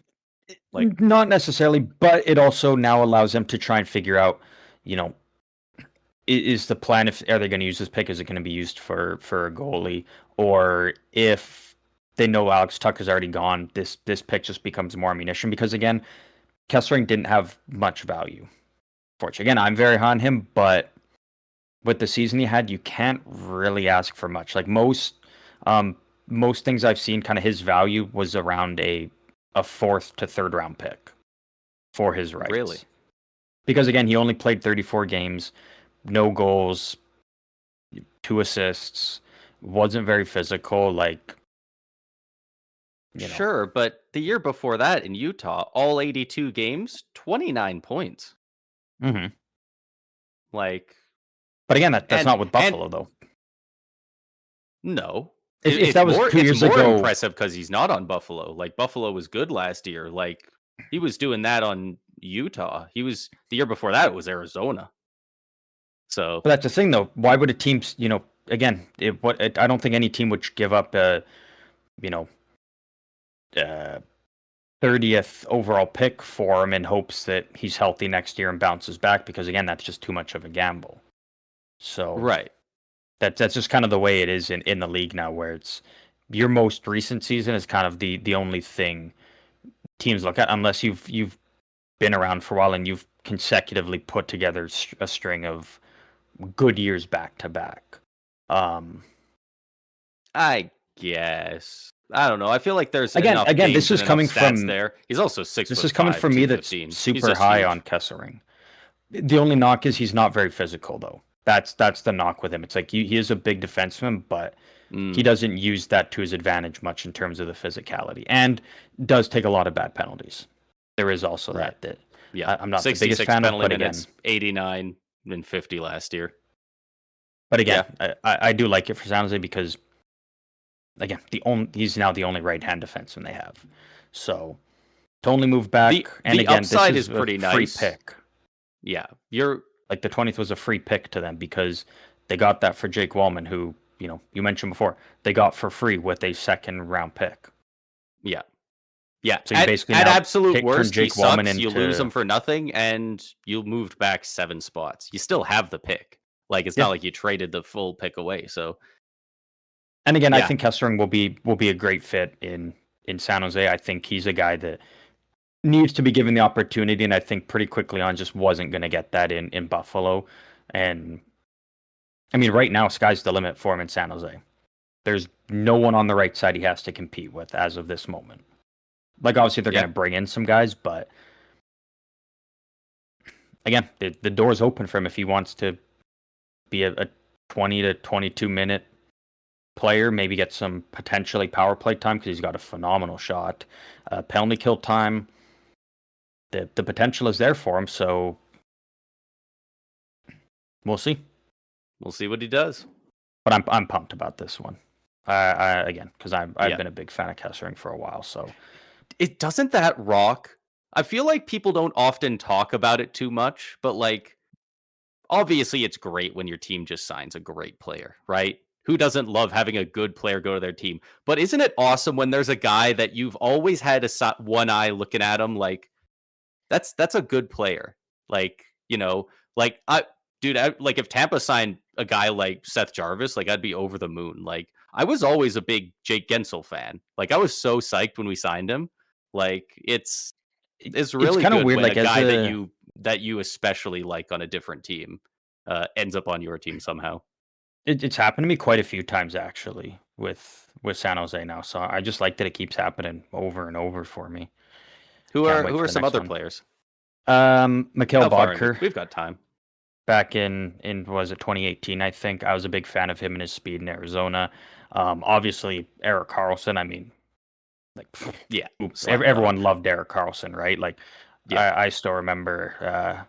like not necessarily, but it also now allows them to try and figure out, is the plan are they going to use this pick? Is it going to be used for a goalie, or if they know Alex Tuch is already gone, this pick just becomes more ammunition because again, Kesselring didn't have much value. Fortunately, again, I'm very high on him, but with the season he had, you can't really ask for much. Like most things I've seen, kind of his value was around a 4th to 3rd round pick for his rights. Really? Because again, he only played 34 games, no goals, 2 assists, wasn't very physical. Like Sure, but the year before that in Utah, all 82 games, 29 points. Mm-hmm. Like, But again, that's and not with Buffalo though. no, If that was 2 years more ago, impressive because he's not on Buffalo. Like Buffalo was good last year. Like he was doing that on Utah. He was the year before that it was Arizona. So but that's the thing though. Why would a team, again, I don't think any team would give up you know, uh, 30th overall pick for him in hopes that he's healthy next year and bounces back, because again, that's just too much of a gamble. So right, that's just kind of the way it is in the league now, where it's your most recent season is kind of the only thing teams look at, unless you've been around for a while and you've consecutively put together a string of good years back to back. I guess. I don't know. I feel like there's Again, enough games this is and enough coming stats from there. He's also 6'5", this is coming from me that's 215. He's super just high huge. on Kesselring. The only knock is he's not very physical though. That's the knock with him. It's like he is a big defenseman, but he doesn't use that to his advantage much in terms of the physicality, and does take a lot of bad penalties. There is also that yeah, I'm not the biggest fan of, but again, 89 and 50 last year. But again, I do like it for San Jose because, again, he's now the only right-hand defenseman they have. So to only move back, and the again, upside this is pretty a nice. free pick. Yeah, you're like the 20th was a free pick to them because they got that for Jake Wallman, who you mentioned before they got for free with a second-round pick. Yeah. So you basically at now absolute worst, Jake he Wallman sucks. You into... lose him for nothing, and you moved back 7 spots. You still have the pick. Like it's not like you traded the full pick away. So, and again, I think Kesselring will be a great fit in San Jose. I think he's a guy that needs to be given the opportunity, and I think pretty quickly on just wasn't going to get that in Buffalo. And I mean, right now, sky's the limit for him in San Jose. There's no one on the right side he has to compete with as of this moment. Like, obviously, they're going to bring in some guys, but again, the door's open for him if he wants to be a 20 to 22 minute player, maybe get some potentially power play time because he's got a phenomenal shot. Penalty kill time. The potential is there for him, so we'll see. We'll see what he does. But I'm pumped about this one. Again, because I've been a big fan of Kesselring for a while. So it doesn't that rock. I feel like people don't often talk about it too much, but like obviously it's great when your team just signs a great player, right? Who doesn't love having a good player go to their team? But isn't it awesome when there's a guy that you've always had one eye looking at him like that's a good player. Like, like like if Tampa signed a guy like Seth Jarvis, like I'd be over the moon. Like I was always a big Jake Gensel fan. Like I was so psyched when we signed him. Like it's really kind of good weird, when like a guy that you especially like on a different team ends up on your team somehow. It's happened to me quite a few times actually with San Jose now. So I just like that it keeps happening over and over for me. Who are some other players? Mikhail Bodker. We've got time. Back in was it 2018? I think I was a big fan of him and his speed in Arizona. Obviously Erik Carlson. I mean, like everyone loved Erik Carlson, right? Like I still remember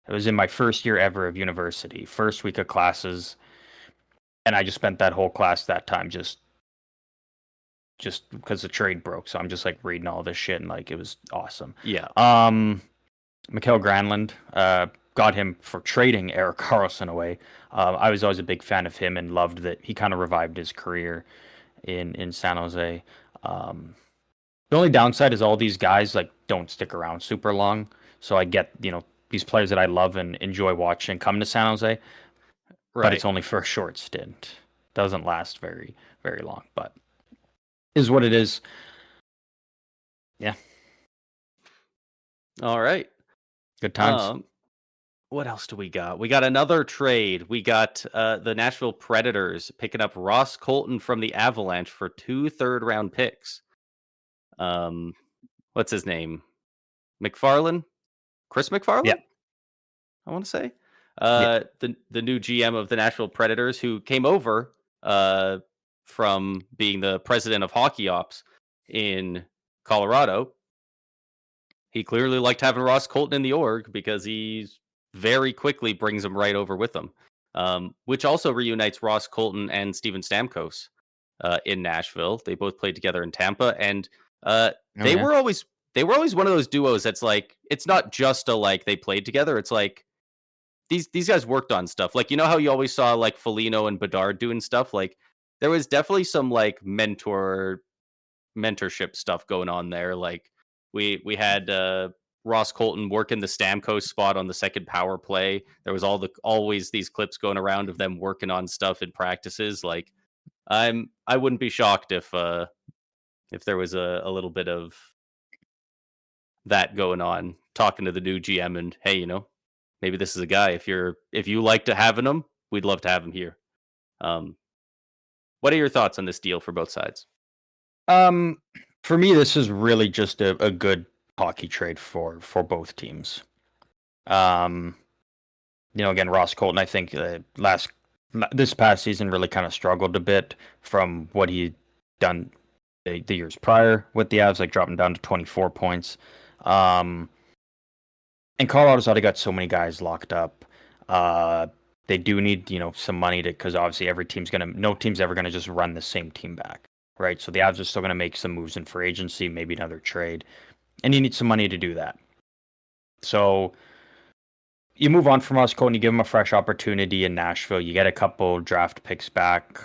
it was in my first year ever of university, first week of classes, and I just spent that whole class that time just because the trade broke. So I'm just like reading all this shit and like it was awesome. Yeah. Mikael Granlund, got him for trading Erik Carlson away. I was always a big fan of him and loved that he kind of revived his career in San Jose. The only downside is all these guys like don't stick around super long. So I get, these players that I love and enjoy watching come to San Jose, but it's only for a short stint. Doesn't last very, very long, but is what it is. Yeah. All right. Good times. What else do we got? We got another trade. We got the Nashville Predators picking up Ross Colton from the Avalanche for 2 third-round picks. What's his name? McFarland? Chris McFarland? Yeah. I want to say. The new GM of the Nashville Predators, who came over from being the president of hockey ops in Colorado, he clearly liked having Ross Colton in the org because he very quickly brings him right over with him, which also reunites Ross Colton and Steven Stamkos in Nashville. They both played together in Tampa, and Oh they yeah. were always they were always one of those duos that's like it's not just a like they played together. It's like these guys worked on stuff. Like you know how you always saw like Foligno and Bedard doing stuff. Like there was definitely some like mentorship stuff going on there. Like we had Ross Colton working the Stamkos spot on the second power play. There was always these clips going around of them working on stuff in practices. Like I wouldn't be shocked if there was a little bit of that going on, talking to the new GM and hey, maybe this is a guy. If you like to having him, we'd love to have him here. Um, what are your thoughts on this deal for both sides? Um, for me, this is really just a good hockey trade for both teams. Um, again, Ross Colton, I think this past season really kind of struggled a bit from what he'd done the years prior with the Avs, like dropping down to 24 points. Um, and Colorado's already got so many guys locked up. They do need, some money because obviously no team's ever gonna just run the same team back, right? So the Avs are still gonna make some moves in free agency, maybe another trade, and you need some money to do that. So you move on from Ross Colton, you give him a fresh opportunity in Nashville. You get a couple draft picks back.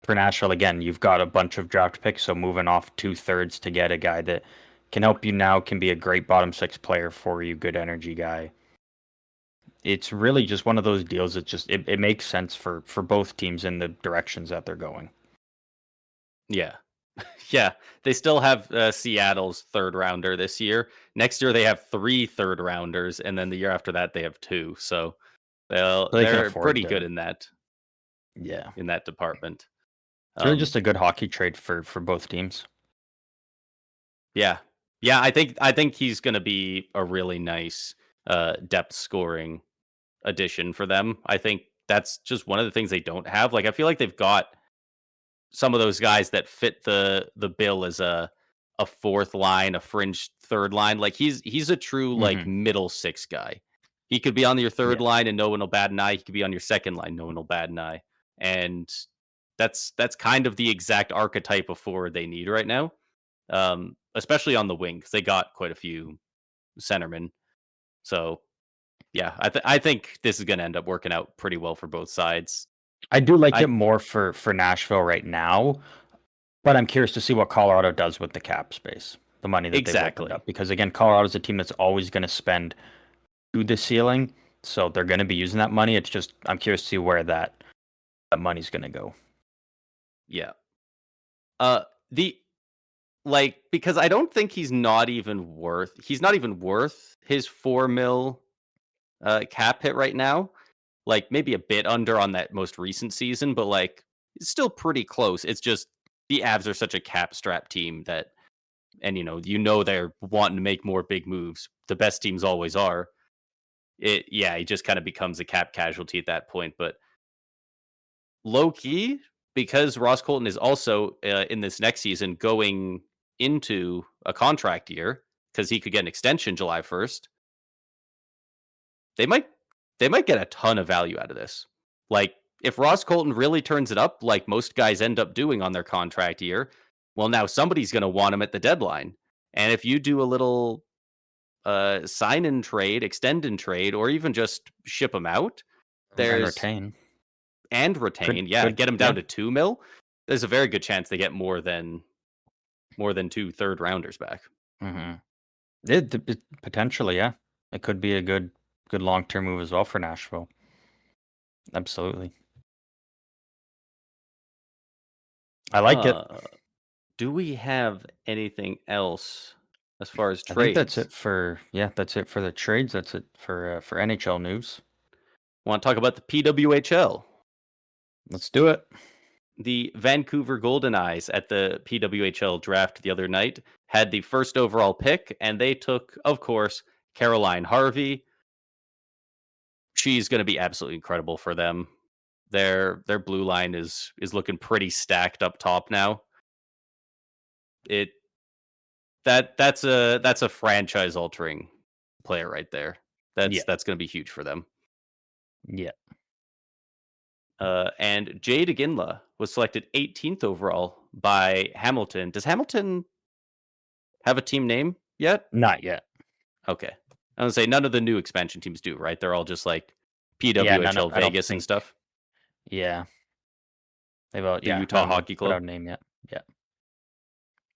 For Nashville, again, you've got a bunch of draft picks, so moving off 2/3 to get a guy that can help you now, can be a great bottom six player for you, good energy guy. It's really just one of those deals that it makes sense for both teams in the directions that they're going. Yeah. Yeah, they still have Seattle's third rounder this year. Next year they have 3 third rounders, and then the year after that they have 2. So So they can they're afford pretty good to. Yeah. in that department. It's really Um, just a good hockey trade for both teams. yeah, yeah, I think he's going to be a really nice depth scoring addition for them. I think that's just one of the things they don't have. Like I feel like they've got some of those guys that fit the bill as a fourth line, a fringe third line. Like he's a true like Hmm. middle six guy. He could be on your third Yeah. line and no one will bat an eye. He could be on your second line, no one will bat an eye. And that's kind of the exact archetype of forward they need right now. Especially on the wing because they got quite a few centermen. So yeah, I think this is going to end up working out pretty well for both sides. I do like it I more for Nashville right now, but I'm curious to see what Colorado does with the cap space, the money that they've opened exactly. up. Because again, Colorado's a team that's always going to spend to the ceiling, so they're going to be using that money. It's just I'm curious to see where that money's going to go. Yeah. The like because I don't think he's not even worth his 4 mil cap hit right now. Like maybe a bit under on that most recent season, but like it's still pretty close. It's just the Avs are such a cap strap team that and they're wanting to make more big moves. The best teams always are. He just kind of becomes a cap casualty at that point, but low key, because Ross Colton is also in this next season going into a contract year because he could get an extension July 1st. They might they might get a ton of value out of this. Like if Ross Colton really turns it up, like most guys end up doing on their contract year, well, now somebody's going to want him at the deadline. And if you do a little sign and trade, extend and trade, or even just ship him out, And there's retain. and Could retain. Yeah, could get him yeah. down to 2 mil. There's a very good chance they get more than 2 third rounders back. Hmm. It potentially, yeah. It could be a good long-term move as well for Nashville. Absolutely. I like it. Uh, do we have anything else as far as I think that's trades? it that's it for the trades. That's it for NHL news. Want to talk about the PWHL? Let's do it. The Vancouver Golden Eyes at the PWHL draft the other night had the first overall pick, and they took, of course, Caroline Harvey. She's going to be absolutely incredible for them. Their blue line is looking pretty stacked up top now. that's a franchise altering player right there. Yeah. That's going to be huge for them. Yeah. And Jade Aginla was selected 18th overall by Hamilton. Does Hamilton have a team name yet? Not yet. Okay. I was gonna say none of the new expansion teams do, right? They're all just like Yeah, none of PWHL I don't Vegas and think. stuff. Yeah. They've all, The yeah, Utah none of them Hockey put out Club. a name yet. Yeah.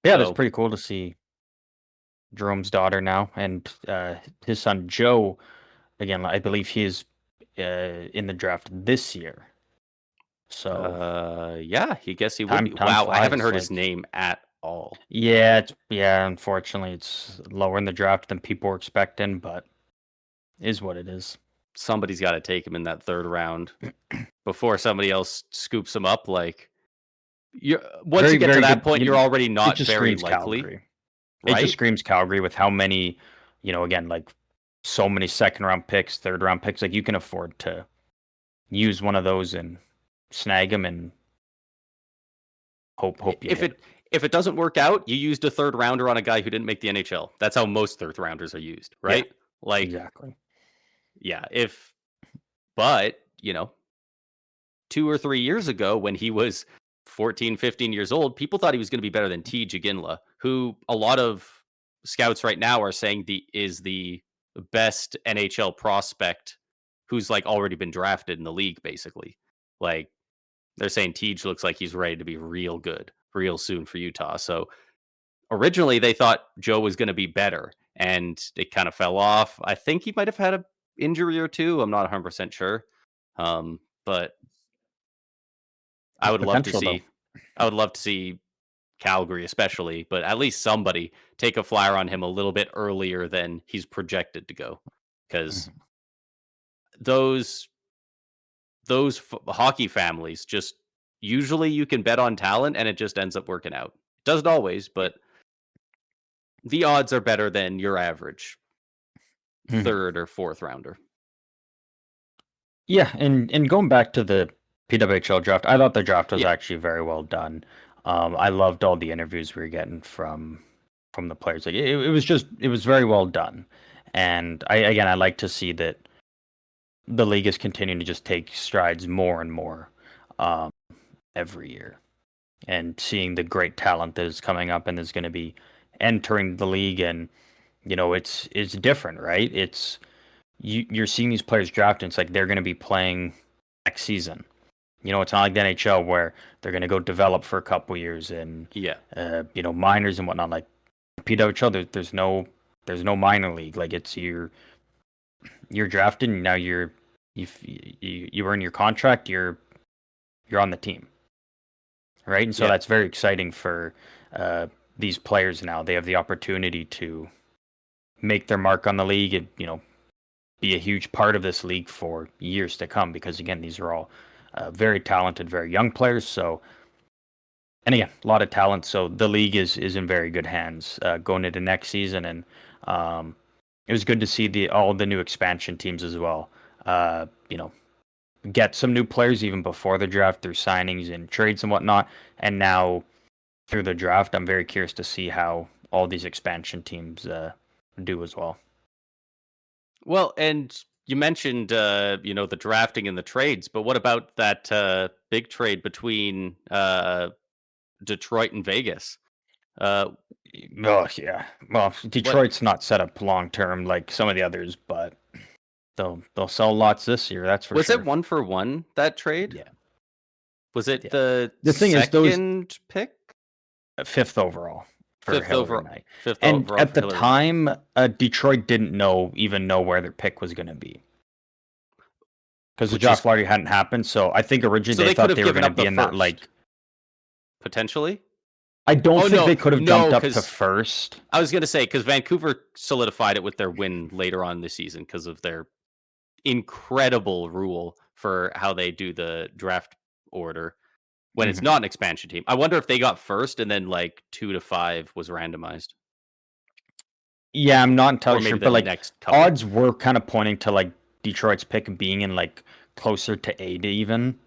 Yeah, that's So pretty cool to see Jerome's daughter now, and his son Joe. Again, I believe he is in the draft this year. So yeah, he guess he would time be. time Wow, I haven't flies. heard his Like, name at all. yeah. Unfortunately, it's lower in the draft than people were expecting, but is what it is. Somebody's got to take him in that third round before somebody else scoops him up. Like, once Very you get to very that good. point, you're already It not just very screams likely, Calgary. It just right? screams Calgary with how many, again, like so many second round picks, third round picks. Like you can afford to use one of those and snag them and hope you If hit. it doesn't work out, you used a third rounder on a guy who didn't make the NHL. That's how most third rounders are used, Yeah, right? Like, exactly. yeah, but 2 or 3 years ago when he was 14, 15 years old, people thought he was going to be better than T. Jaginla, who a lot of scouts right now are saying is the best NHL prospect who's like already been drafted in the league, basically. Like, they're saying Tej looks like he's ready to be real good real soon for Utah. So originally they thought Joe was going to be better, and it kind of fell off. I think he might have had an injury or two. I'm not 100% sure. But I There's would love to potential though. see Calgary especially, but at least somebody take a flyer on him a little bit earlier than he's projected to go, because Mhm. those hockey families just usually you can bet on talent and it just ends up working out. It doesn't always, but the odds are better than your average Mhm. third or fourth rounder. Yeah, and going back to the PWHL draft, I thought the draft was Yeah. actually very well done. I loved all the interviews we were getting from the players. Like it was very well done, and I like to see that the league is continuing to just take strides more and more um, every year, and seeing the great talent that is coming up and is going to be entering the league, and it's different, right? You're seeing these players drafted. It's like they're going to be playing next season. It's not like the NHL where they're going to go develop for a couple years and Yeah. minors and whatnot. Like PWHL, there's no minor league. Like it's you're drafted and now you earn your contract. You're on the team, right? And so Yeah. that's very exciting for these players now. They have the opportunity to make their mark on the league and be a huge part of this league for years to come, because again, these are all very talented, very young players. So, and again, a lot of talent. So the league is in very good hands going into next season, and it was good to see all the new expansion teams as well. Get some new players even before the draft through signings and trades and whatnot, and now through the draft, I'm very curious to see how all these expansion teams do as well. Well, and you mentioned the drafting and the trades, but what about that big trade between Detroit and Vegas? Oh yeah. Well, What Detroit's not set up long term like some of the others, but they'll sell lots this year. That's for was it sure. 1-for-1 that trade? Yeah, Was it yeah. the The thing is, those second pick? fifth overall for Fifth Hillary overall, Knight, fifth and overall at for the Hillary Knight. time, Detroit didn't even know where their pick was going to be because the Which is draft lottery hadn't happened. So I think originally so they they could thought have they were given going to up be the in that first potentially. I don't Oh think no, they could have jumped no, up to because first. I was gonna say because Vancouver solidified it with their win later on this season because of their incredible rule for how they do the draft order when it's Mhm. not an expansion team. I wonder if they got first and then like 2 to 5 was randomized, Yeah, I'm not or entirely sure, maybe the but like next couple. odds were kind of pointing to like Detroit's pick being in like closer to 8 even.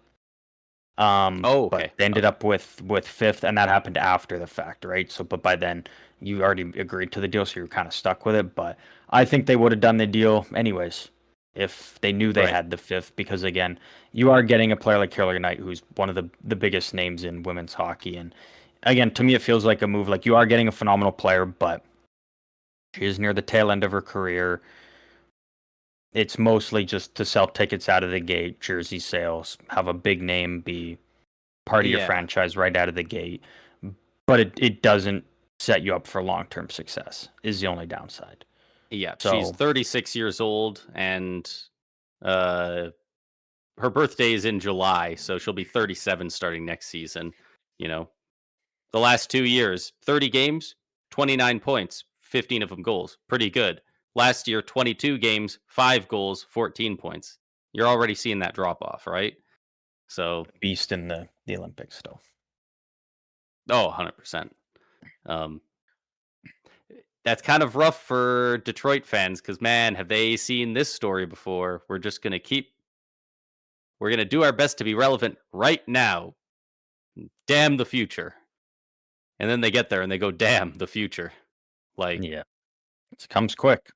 Oh, But okay. they ended Okay. up with fifth, and that happened after the fact, right? So, but by then you already agreed to the deal, so you're kind of stuck with it. But I think they would have done the deal anyways if they knew they Right. had the fifth, because again, you are getting a player like Carolyn Knight, who's one of the biggest names in women's hockey, and again, to me, it feels like a move. Like you are getting a phenomenal player, but she is near the tail end of her career. It's mostly just to sell tickets out of the gate, jersey sales, have a big name be part of your Yeah. franchise right out of the gate, but it doesn't set you up for long-term success is the only downside. Yeah. She's So 36 years old, and uh, her birthday is in July, so she'll be 37 starting next season. You know, the last 2 years, 30 games, 29 points, 15 of them goals. Pretty good. Last year, 22 games, 5 goals, 14 points. You're already seeing that drop off, right? So, beast in the Olympics still. oh, 100%. Um, that's kind of rough for Detroit fans because, man, have they seen this story before? We're going to do our best to be relevant right now. Damn the future. And then they get there and they go, damn the future. Like, Yeah, it comes quick, it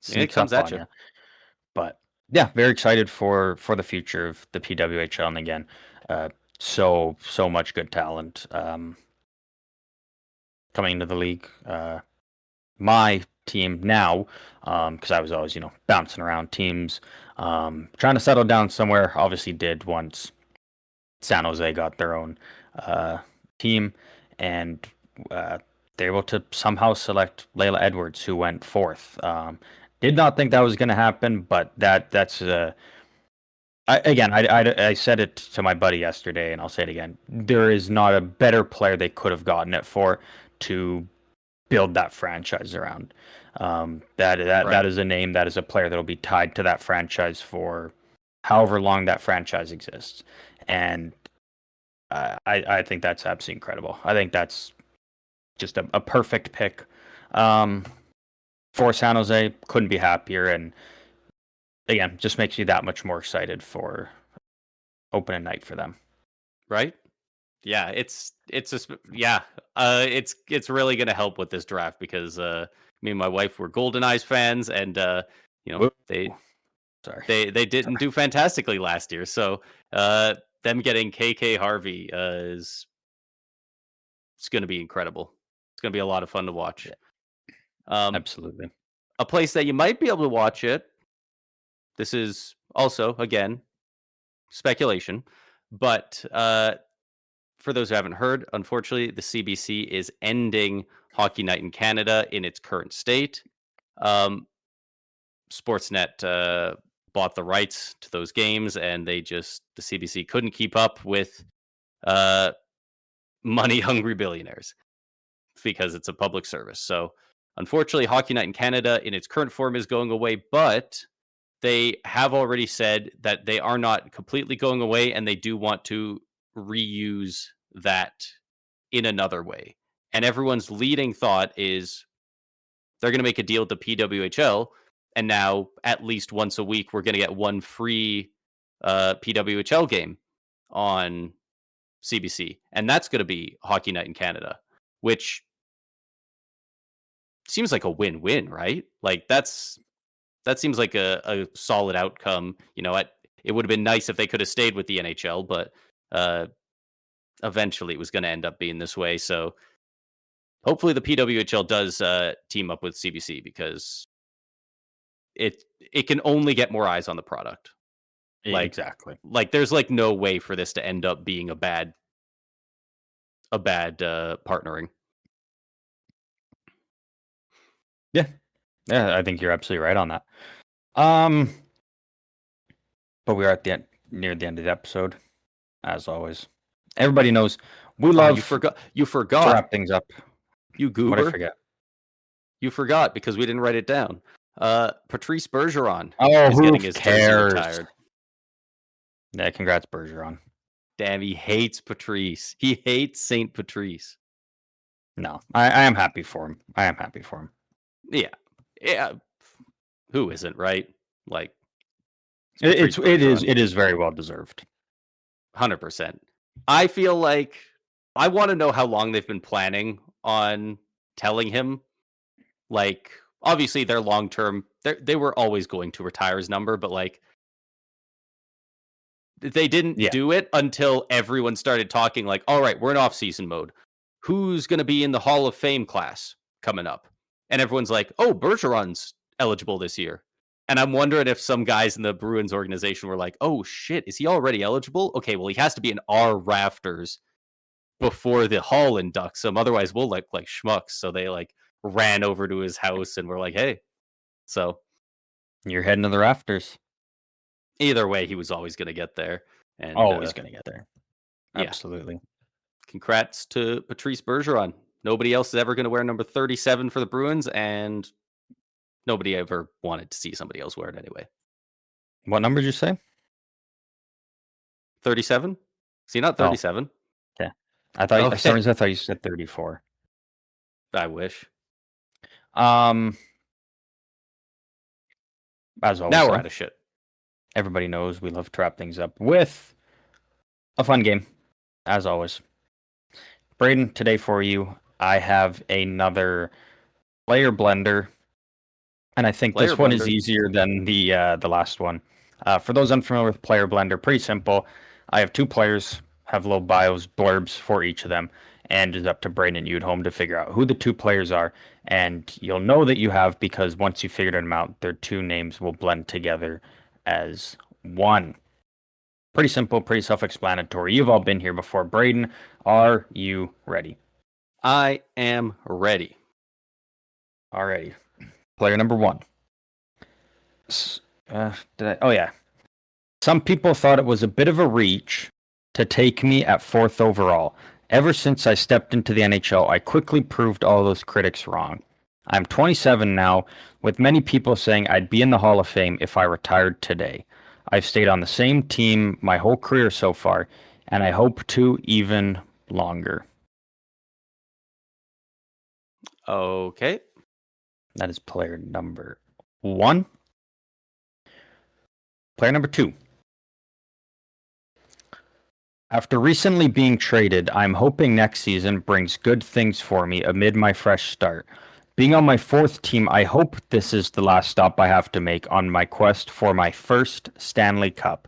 sneaks comes up at on you. you. But yeah, very excited for the future of the PWHL, and again, uh, so much good talent coming into the league. My team now, because I was always bouncing around teams, trying to settle down somewhere. Obviously, did once San Jose got their own uh, team, and uh, they're able to somehow select Layla Edwards, who went fourth. Did not think that was going to happen, but that's I said it to my buddy yesterday, and I'll say it again. There is not a better player they could have gotten it for to build that franchise around. That Right. is a name, that is a player that will be tied to that franchise for however long that franchise exists, and I think that's absolutely incredible. I think that's just a perfect pick for San Jose. Couldn't be happier, and again, just makes you that much more excited for opening night for them. Right. Yeah. It's really going to help with this draft because me and my wife were Golden Eyes fans, and you know, Whoa, they sorry. they didn't do fantastically last year. So them getting KK Harvey is it's going to be incredible. It's going to be a lot of fun to watch. Yeah, Um, absolutely. a place that you might be able to watch it. This is also again speculation, but for those who haven't heard, unfortunately, the CBC is ending Hockey Night in Canada in its current state. Um, Sportsnet bought the rights to those games, and the CBC couldn't keep up with uh, money hungry billionaires because it's a public service. So, unfortunately, Hockey Night in Canada in its current form is going away, but they have already said that they are not completely going away and they do want to reuse that in another way. And everyone's leading thought is they're going to make a deal with the PWHL, and now at least once a week we're going to get one free PWHL game on CBC, and that's going to be Hockey Night in Canada, which seems like a win-win, right? Like that seems like a solid outcome. It would have been nice if they could have stayed with the NHL, but uh, eventually it was going to end up being this way. So hopefully the PWHL does team up with CBC because it can only get more eyes on the product. Like Exactly. like there's like no way for this to end up being a bad partnering. Yeah, yeah, I think you're absolutely right on that. Um, but we are at the end, near the end of the episode, as always. Everybody knows we Oh, you love forgot. You to forgot. wrap things up. You What I goober. forget? You forgot because we didn't write it down. Patrice Bergeron Oh, is who getting his jersey cares? retired. Yeah, congrats, Bergeron. Damn, he hates Patrice. He hates Saint Patrice. No, I am happy for him. I am happy for him. Yeah, yeah. Who isn't, right? Like It, Patrice it's it is Bergeron. it is very well deserved. 100%. I feel like I want to know how long they've been planning on telling him. Like, obviously, they're long term. They were always going to retire his number, but like, they didn't Yeah. do it until everyone started talking. Like, all right, we're in off-season mode. Who's going to be in the Hall of Fame class coming up? And everyone's like, oh, Bergeron's eligible this year. And I'm wondering if some guys in the Bruins organization were like, oh shit, is he already eligible? Okay, well, he has to be in our rafters before the Hall inducts him. Otherwise, we'll look like schmucks. So they like ran over to his house and were like, hey. So You're heading to the rafters. either way, he was always going to get there. And Always going to get there. Yeah. Absolutely. Congrats to Patrice Bergeron. Nobody else is ever going to wear number 37 for the Bruins, and nobody ever wanted to see somebody else wear it anyway. What number did you say? 37? See, not 37. Okay. I thought I thought you said 34. I wish. As always, now we're out of shit. Everybody knows we love to wrap things up with a fun game, as always. Braden, today for you, I have another player blender, and I think this one is easier than the last one. For those unfamiliar with player blender, pretty simple. I have two players, have little bios, blurbs for each of them, and it's up to Braden and you at home to figure out who the two players are. And you'll know that you have because once you figured them out, their two names will blend together as one. Pretty simple, pretty self-explanatory. You've all been here before. Braden, are you ready? I am ready. Alrighty. Player number one. Oh, yeah. Some people thought it was a bit of a reach to take me at 4th overall. Ever since I stepped into the NHL, I quickly proved all those critics wrong. I'm 27 now, with many people saying I'd be in the Hall of Fame if I retired today. I've stayed on the same team my whole career so far, and I hope to even longer. Okay. That is player number one. Player number two. After recently being traded, I'm hoping next season brings good things for me amid my fresh start. Being on my 4th team, I hope this is the last stop I have to make on my quest for my first Stanley Cup.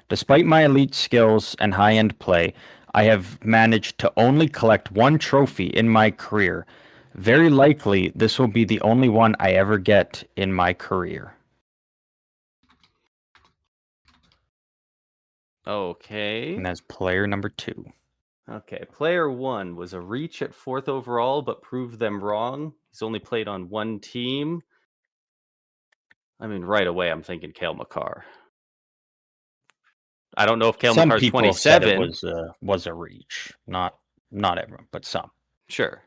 Despite my elite skills and high-end play, I have managed to only collect one trophy in my career. Very likely, this will be the only one I ever get in my career. Okay. And that's player number two. Okay. Player one was a reach at 4th overall, but proved them wrong. He's only played on one team. I mean, right away, I'm thinking Cale Makar. I don't know if Cale Makar's 27. Said it was a reach. Not everyone, but some. Sure.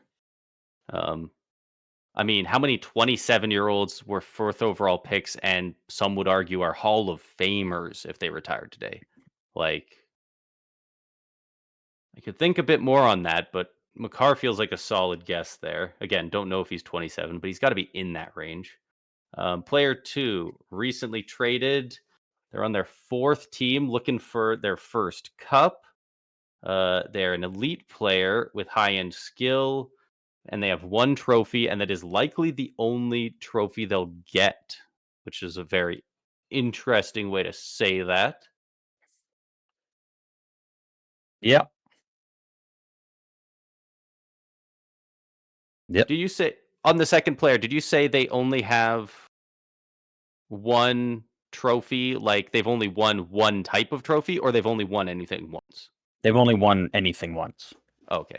I mean, how many 27-year-olds were 4th overall picks, and some would argue are Hall of Famers if they retired today? Like, I could think a bit more on that, but Makar feels like a solid guess there. Again, don't know if he's 27, but he's got to be in that range. Player two, recently traded. They're on their 4th team looking for their first cup. They're an elite player with high-end skill, and they have one trophy, and that is likely the only trophy they'll get, which is a very interesting way to say that. Yep. Yep. Do you say on the second player, did you say they only have one trophy, like they've only won one type of trophy, or they've only won anything once? They've only won anything once. Okay.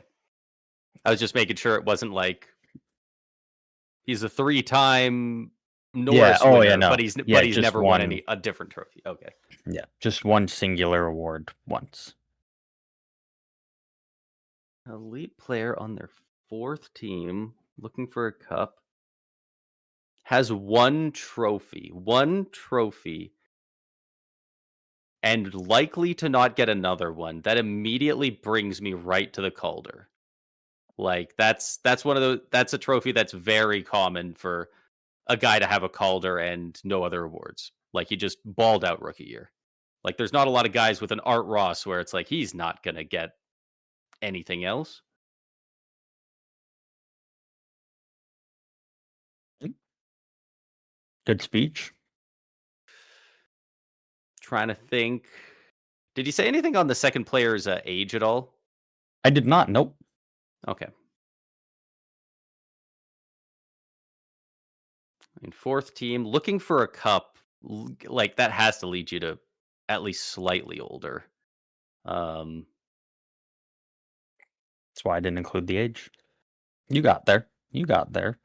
I was just making sure it wasn't like he's a 3-time Norris winner, no. but he's never won a different trophy. Okay. Yeah, just one singular award once. Elite player on their 4th team looking for a cup has one trophy, and likely to not get another one. That immediately brings me right to the Calder. Like that's one of those. That's a trophy that's very common for a guy to have a Calder and no other awards. Like he just balled out rookie year. Like, there's not a lot of guys with an Art Ross where it's like he's not gonna get anything else. Good speech. Trying to think. Did you say anything on the second player's age at all? I did not. Nope. Okay. And fourth team, looking for a cup, like that has to lead you to at least slightly older. Um, That's why I didn't include the age. You got there. You got there.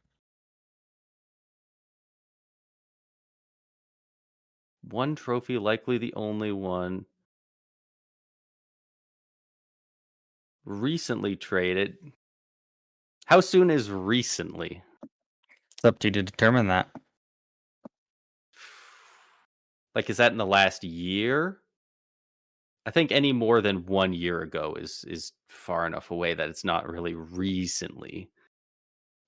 one trophy, likely the only one. Recently traded. How soon is recently? It's up to you to determine that. Like, is that in the last year? I think any more than 1 year ago is far enough away that it's not really recently.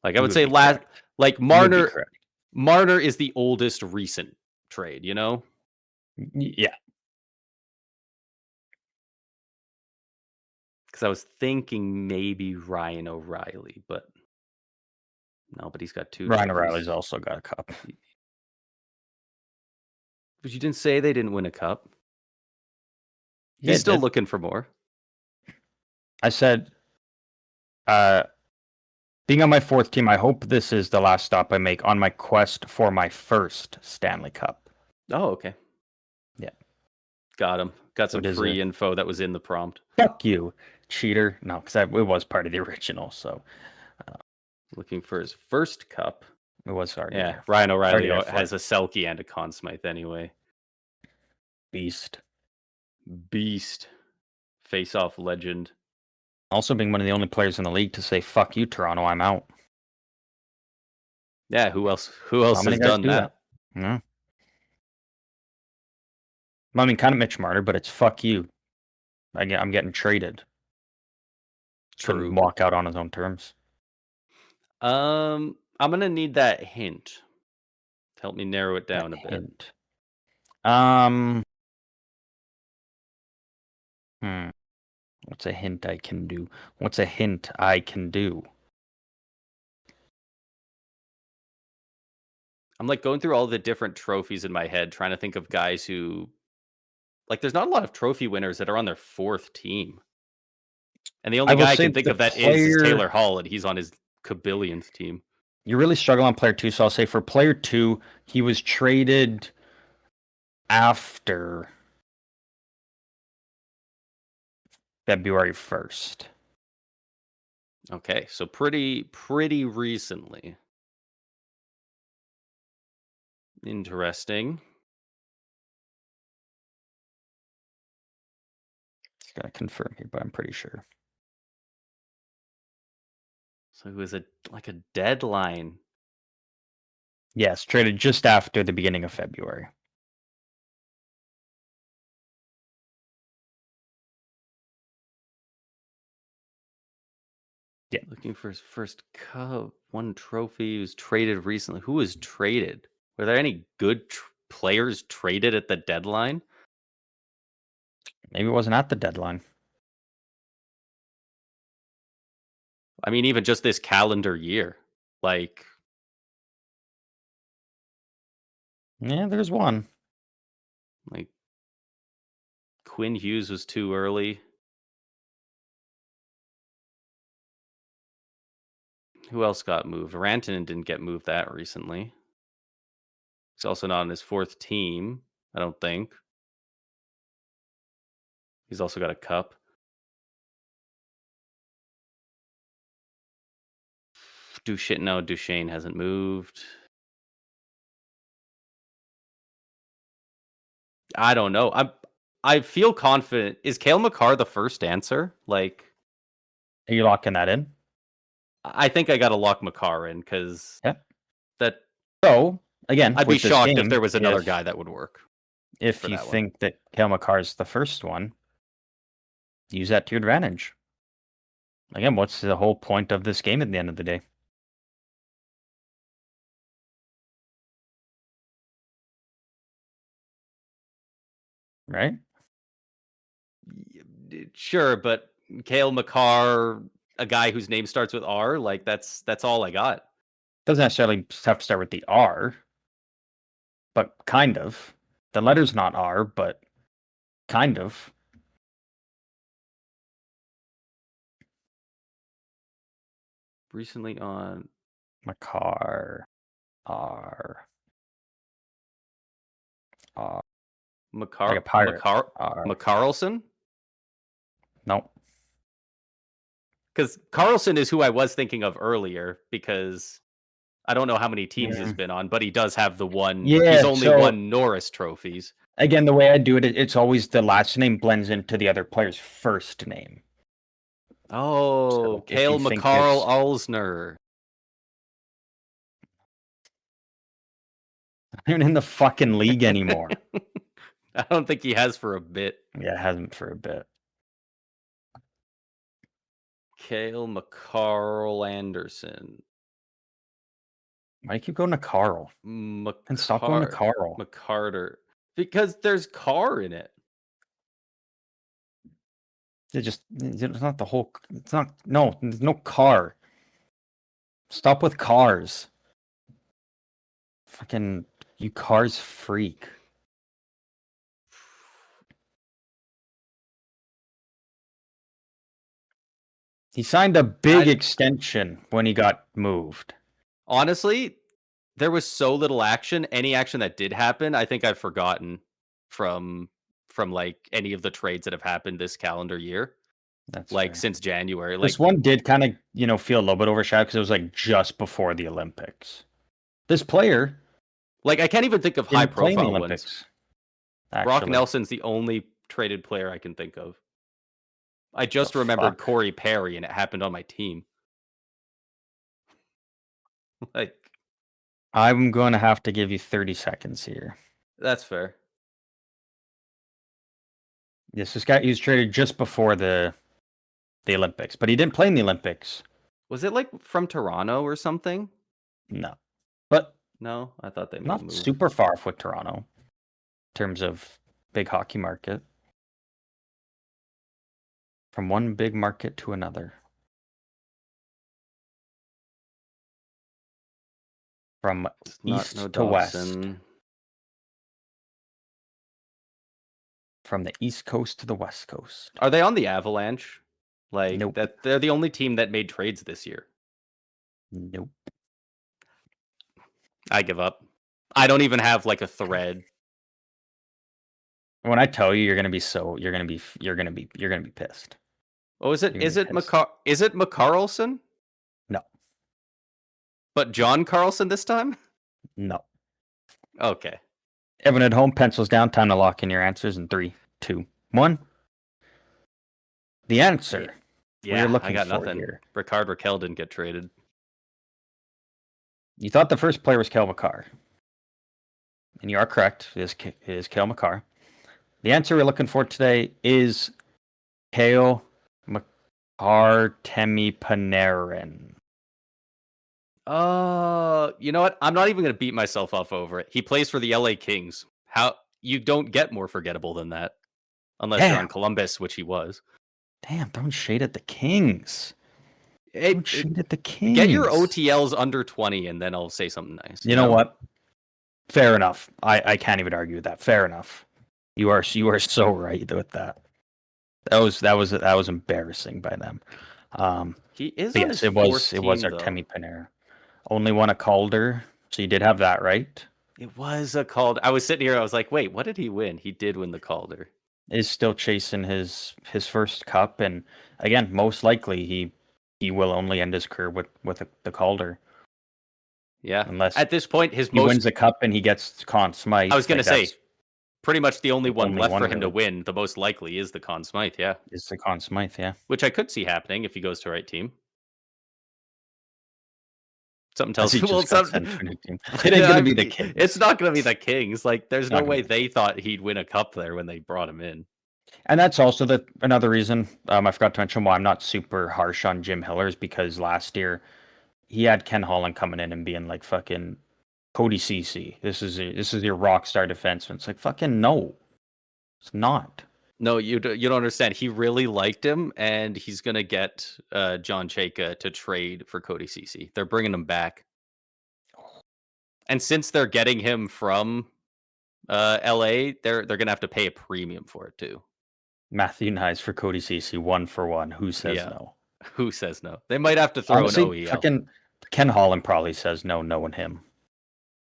Like, I You would would say be correct. like You would be Marner correct. Marner is the oldest recent trade, you know? Yeah. Because I was thinking maybe Ryan O'Reilly, but no, but he's got 2 Ryan trophies. O'Reilly's also got a cup. But you didn't say they didn't win a cup. Yeah, He's still looking for more. I said, being on my fourth team, I hope this is the last stop I make on my quest for my first Stanley Cup. Oh, okay. Yeah. Got him. Got some It is free info that was in the prompt. Fuck you, cheater. No, because it was part of the original, so Looking for his first cup. it was hard. Yeah, Ryan O'Reilly Already has a Selke and a Conn Smythe anyway. Beast. Face-off legend. Also being one of the only players in the league to say, fuck you, Toronto, I'm out. Yeah, who else has done that? Yeah. I mean, kind of Mitch Marner, but it's fuck you. I'm getting traded. Couldn't walk out on his own terms. I'm gonna need that hint. Help me narrow it down a bit. Hint. What's a hint I can do? What's a hint I can do? I'm like going through all the different trophies in my head, trying to think of guys who, like, there's not a lot of trophy winners that are on their fourth team. And the only guy I can think of that is Taylor Hall, and he's on his kabillionth team. You're really struggling on player 2, so I'll say for player 2, he was traded after February 1st. Okay, so pretty recently. Interesting. Just gotta confirm here, but I'm pretty sure. So it was a deadline. Yes, traded just after the beginning of February. Yeah. Looking for his first cup, one trophy. He was traded recently. Who was traded? Were there any good players traded at the deadline? Maybe it wasn't at the deadline. I mean, even just this calendar year. Like, yeah, there's one. Like, Quinn Hughes was too early. Who else got moved? Rantanen didn't get moved that recently. He's also not on his fourth team, I don't think. He's also got a cup. Duchesne hasn't moved. I don't know. I feel confident. Is Cale Makar the first answer? Like, are you locking that in? I think I got to lock Makar in because that. So again, I'd be shocked if there was another guy that would work. If you think that Cale Makar is the first one, use that to your advantage. Again, what's the whole point of this game at the end of the day? right? Sure, but Cale Makar, a guy whose name starts with R, like that's all I got. Doesn't necessarily have to start with the R, but kind of. The letter's not R, but kind of. Recently on Makar. R. R. Like a pirate. R. Carlson? No. Because Carlson is who I was thinking of earlier, because I don't know how many teams he's Yeah. been on, but he does have the one. Yeah, He's only so won Norris trophies. again, the way I do it, it's always the last name blends into the other player's first name. Oh, So if you Cale think McCarl it's Alsner. not even in the fucking league anymore. I don't think he has for a bit. Yeah, it hasn't for a bit. Cale McCarl Anderson. Why do you keep going to Carl? And stop going to Carl. McCarter. Because there's car in it. It's not the whole. It's not. No, there's no car. Stop with cars. Fucking you cars freak. He signed a big extension when he got moved. Honestly, there was so little action. Any action that did happen, I think I've forgotten from like any of the trades that have happened this calendar year. That's like fair. Since January. This one did kind of, feel a little bit overshadowed because it was like just before the Olympics. This player, I can't even think of high profile ones. Brock Nelson's the only traded player I can think of. I just remembered Corey Perry, and it happened on my team. I'm going to have to give you 30 seconds here. That's fair. Yes, this guy, he was traded just before the Olympics, but he didn't play in the Olympics. Was it from Toronto or something? No. But no, I thought they not moved. Super far off with Toronto in terms of big hockey market. From one big market to another. From east to west. From the East Coast to the West Coast. Are they on the Avalanche? Nope. That they're the only team that made trades this year. Nope. I give up. I don't even have a thread. When I tell you, you're gonna be pissed. Oh, is it McCarlson? No. But John Carlson this time? No. Okay. Everyone at home, pencils down. Time to lock in your answers in 3, 2, 1. The answer. Yeah, I got nothing. Here. Ricard Raquel didn't get traded. You thought the first player was Cale Makar. And you are correct. It is Cale Makar. The answer we're looking for today is Cale Makar-Temi Panarin. You know what? I'm not even going to beat myself up over it. He plays for the LA Kings. How you don't get more forgettable than that. Unless you're on Columbus, which he was. Damn, don't shade at the Kings. Don't shade at the Kings. Get your OTLs under 20 and then I'll say something nice. You know what? Fair enough. I can't even argue with that. Fair enough. You are so right with that. That was embarrassing by them. He is. Yes, it was Artemi Panarin. Only won a Calder, so you did have that right. It was a Calder. I was sitting here. I was like, wait, what did he win? He did win the Calder. Is still chasing his first cup, and again, most likely he will only end his career with the Calder. Yeah, unless at this point he wins the cup and he gets Conn Smythe. I was going to say, pretty much the only one left for him to win. The most likely is the Conn Smythe. Yeah, is the Conn Smythe. Yeah, which I could see happening if he goes to the right team. Something tells me. Well, it ain't gonna be the Kings. It's not gonna be the Kings. There's no way they thought he'd win a cup there when they brought him in. And that's also another reason I forgot to mention why I'm not super harsh on Jim Hiller is because last year he had Ken Holland coming in and being like fucking Cody Ceci. This is your rock star defenseman. It's like fucking no. It's not. No, you don't understand. He really liked him, and he's gonna get John Chayka to trade for Cody Ceci. They're bringing him back, and since they're getting him from LA, they're gonna have to pay a premium for it too. Matthew Nyes for Cody Ceci, 1-for-1. Who says Yeah, no? who says no? They might have to throw Honestly, an OEL. fucking Ken Holland probably says no, knowing him.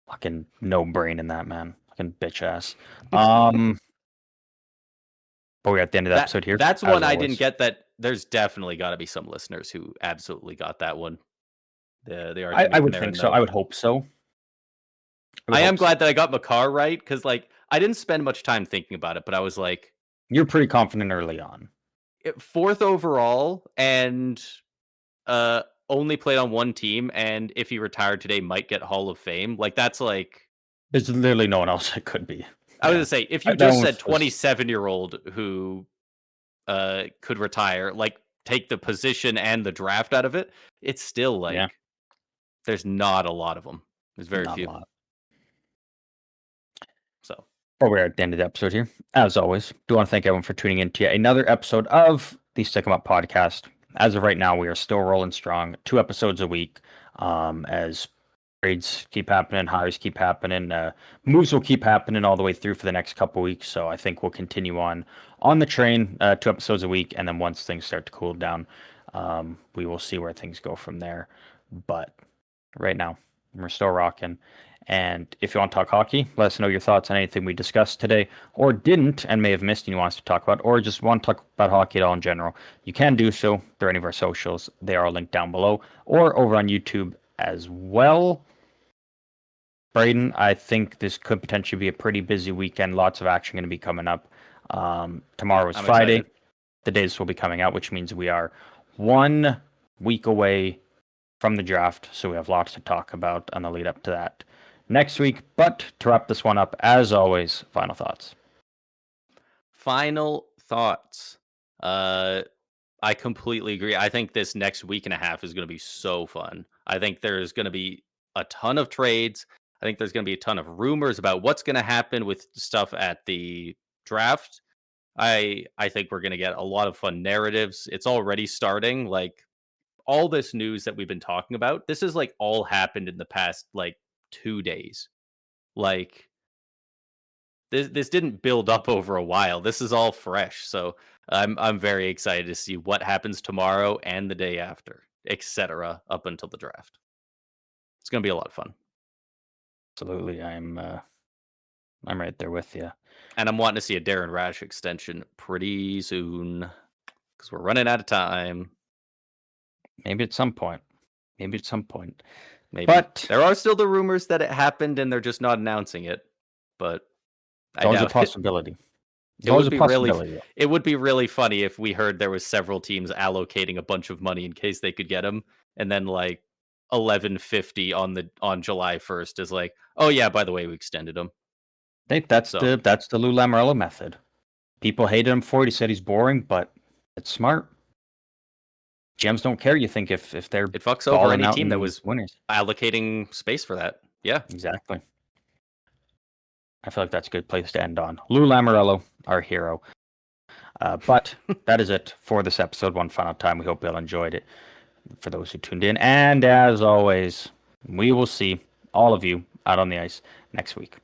Fucking no brain in that man. Fucking bitch ass. But we're at the end of the episode here. That's one I didn't get. That there's definitely got to be some listeners who absolutely got that one. I would think so. I would hope so. I am glad that I got Makar right, because like I didn't spend much time thinking about it, but I was like, you're pretty confident early on. 4th overall, and only played on one team, and if he retired today, might get Hall of Fame. Like that's like there's literally no one else it could be. I was gonna say, if you just said 27-year-old who could retire, like take the position and the draft out of it, it's still like there's not a lot of them. There's very few. So, but we're at the end of the episode here. As always, do want to thank everyone for tuning in to another episode of the Stick 'em Up podcast. As of right now, we are still rolling strong, 2 episodes a week. As trades keep happening, hires keep happening, moves will keep happening all the way through for the next couple weeks. So I think we'll continue on the train, 2 episodes a week, and then once things start to cool down, we will see where things go from there. But right now, we're still rocking. And if you want to talk hockey, let us know your thoughts on anything we discussed today or didn't and may have missed and you want us to talk about, or just want to talk about hockey at all in general. You can do so through any of our socials. They are all linked down below or over on YouTube as well. Braden, I think this could potentially be a pretty busy weekend. Lots of action going to be coming up. Tomorrow is Friday. Excited. The days will be coming out, which means we are 1 week away from the draft. So we have lots to talk about on the lead up to that next week. But to wrap this one up, as always, final thoughts. Final thoughts. I completely agree. I think this next week and a half is going to be so fun. I think there's going to be a ton of trades. I think there's going to be a ton of rumors about what's going to happen with stuff at the draft. I think we're going to get a lot of fun narratives. It's already starting. Like all this news that we've been talking about, this is like all happened in the past like 2 days. Like this didn't build up over a while. This is all fresh. So I'm very excited to see what happens tomorrow and the day after, etc. up until the draft. It's going to be a lot of fun. Absolutely. I'm right there with you. And I'm wanting to see a Darren Rash extension pretty soon because we're running out of time. Maybe at some point. Maybe. But there are still the rumors that it happened and they're just not announcing it. But it's always a possibility. It would be really funny if we heard there was several teams allocating a bunch of money in case they could get him, and then like 11:50 on July 1st is like, oh yeah, by the way, we extended him. That's the Lou Lamoriello method. People hated him for it. He said he's boring, but it's smart. GMs don't care. You think if they're it fucks over any team that was winners allocating space for that. Yeah, exactly. I feel like that's a good place to end on. Lou Lamoriello, our hero. But that is it for this episode. One final time. We hope you all enjoyed it. For those who tuned in, and as always, we will see all of you out on the ice next week.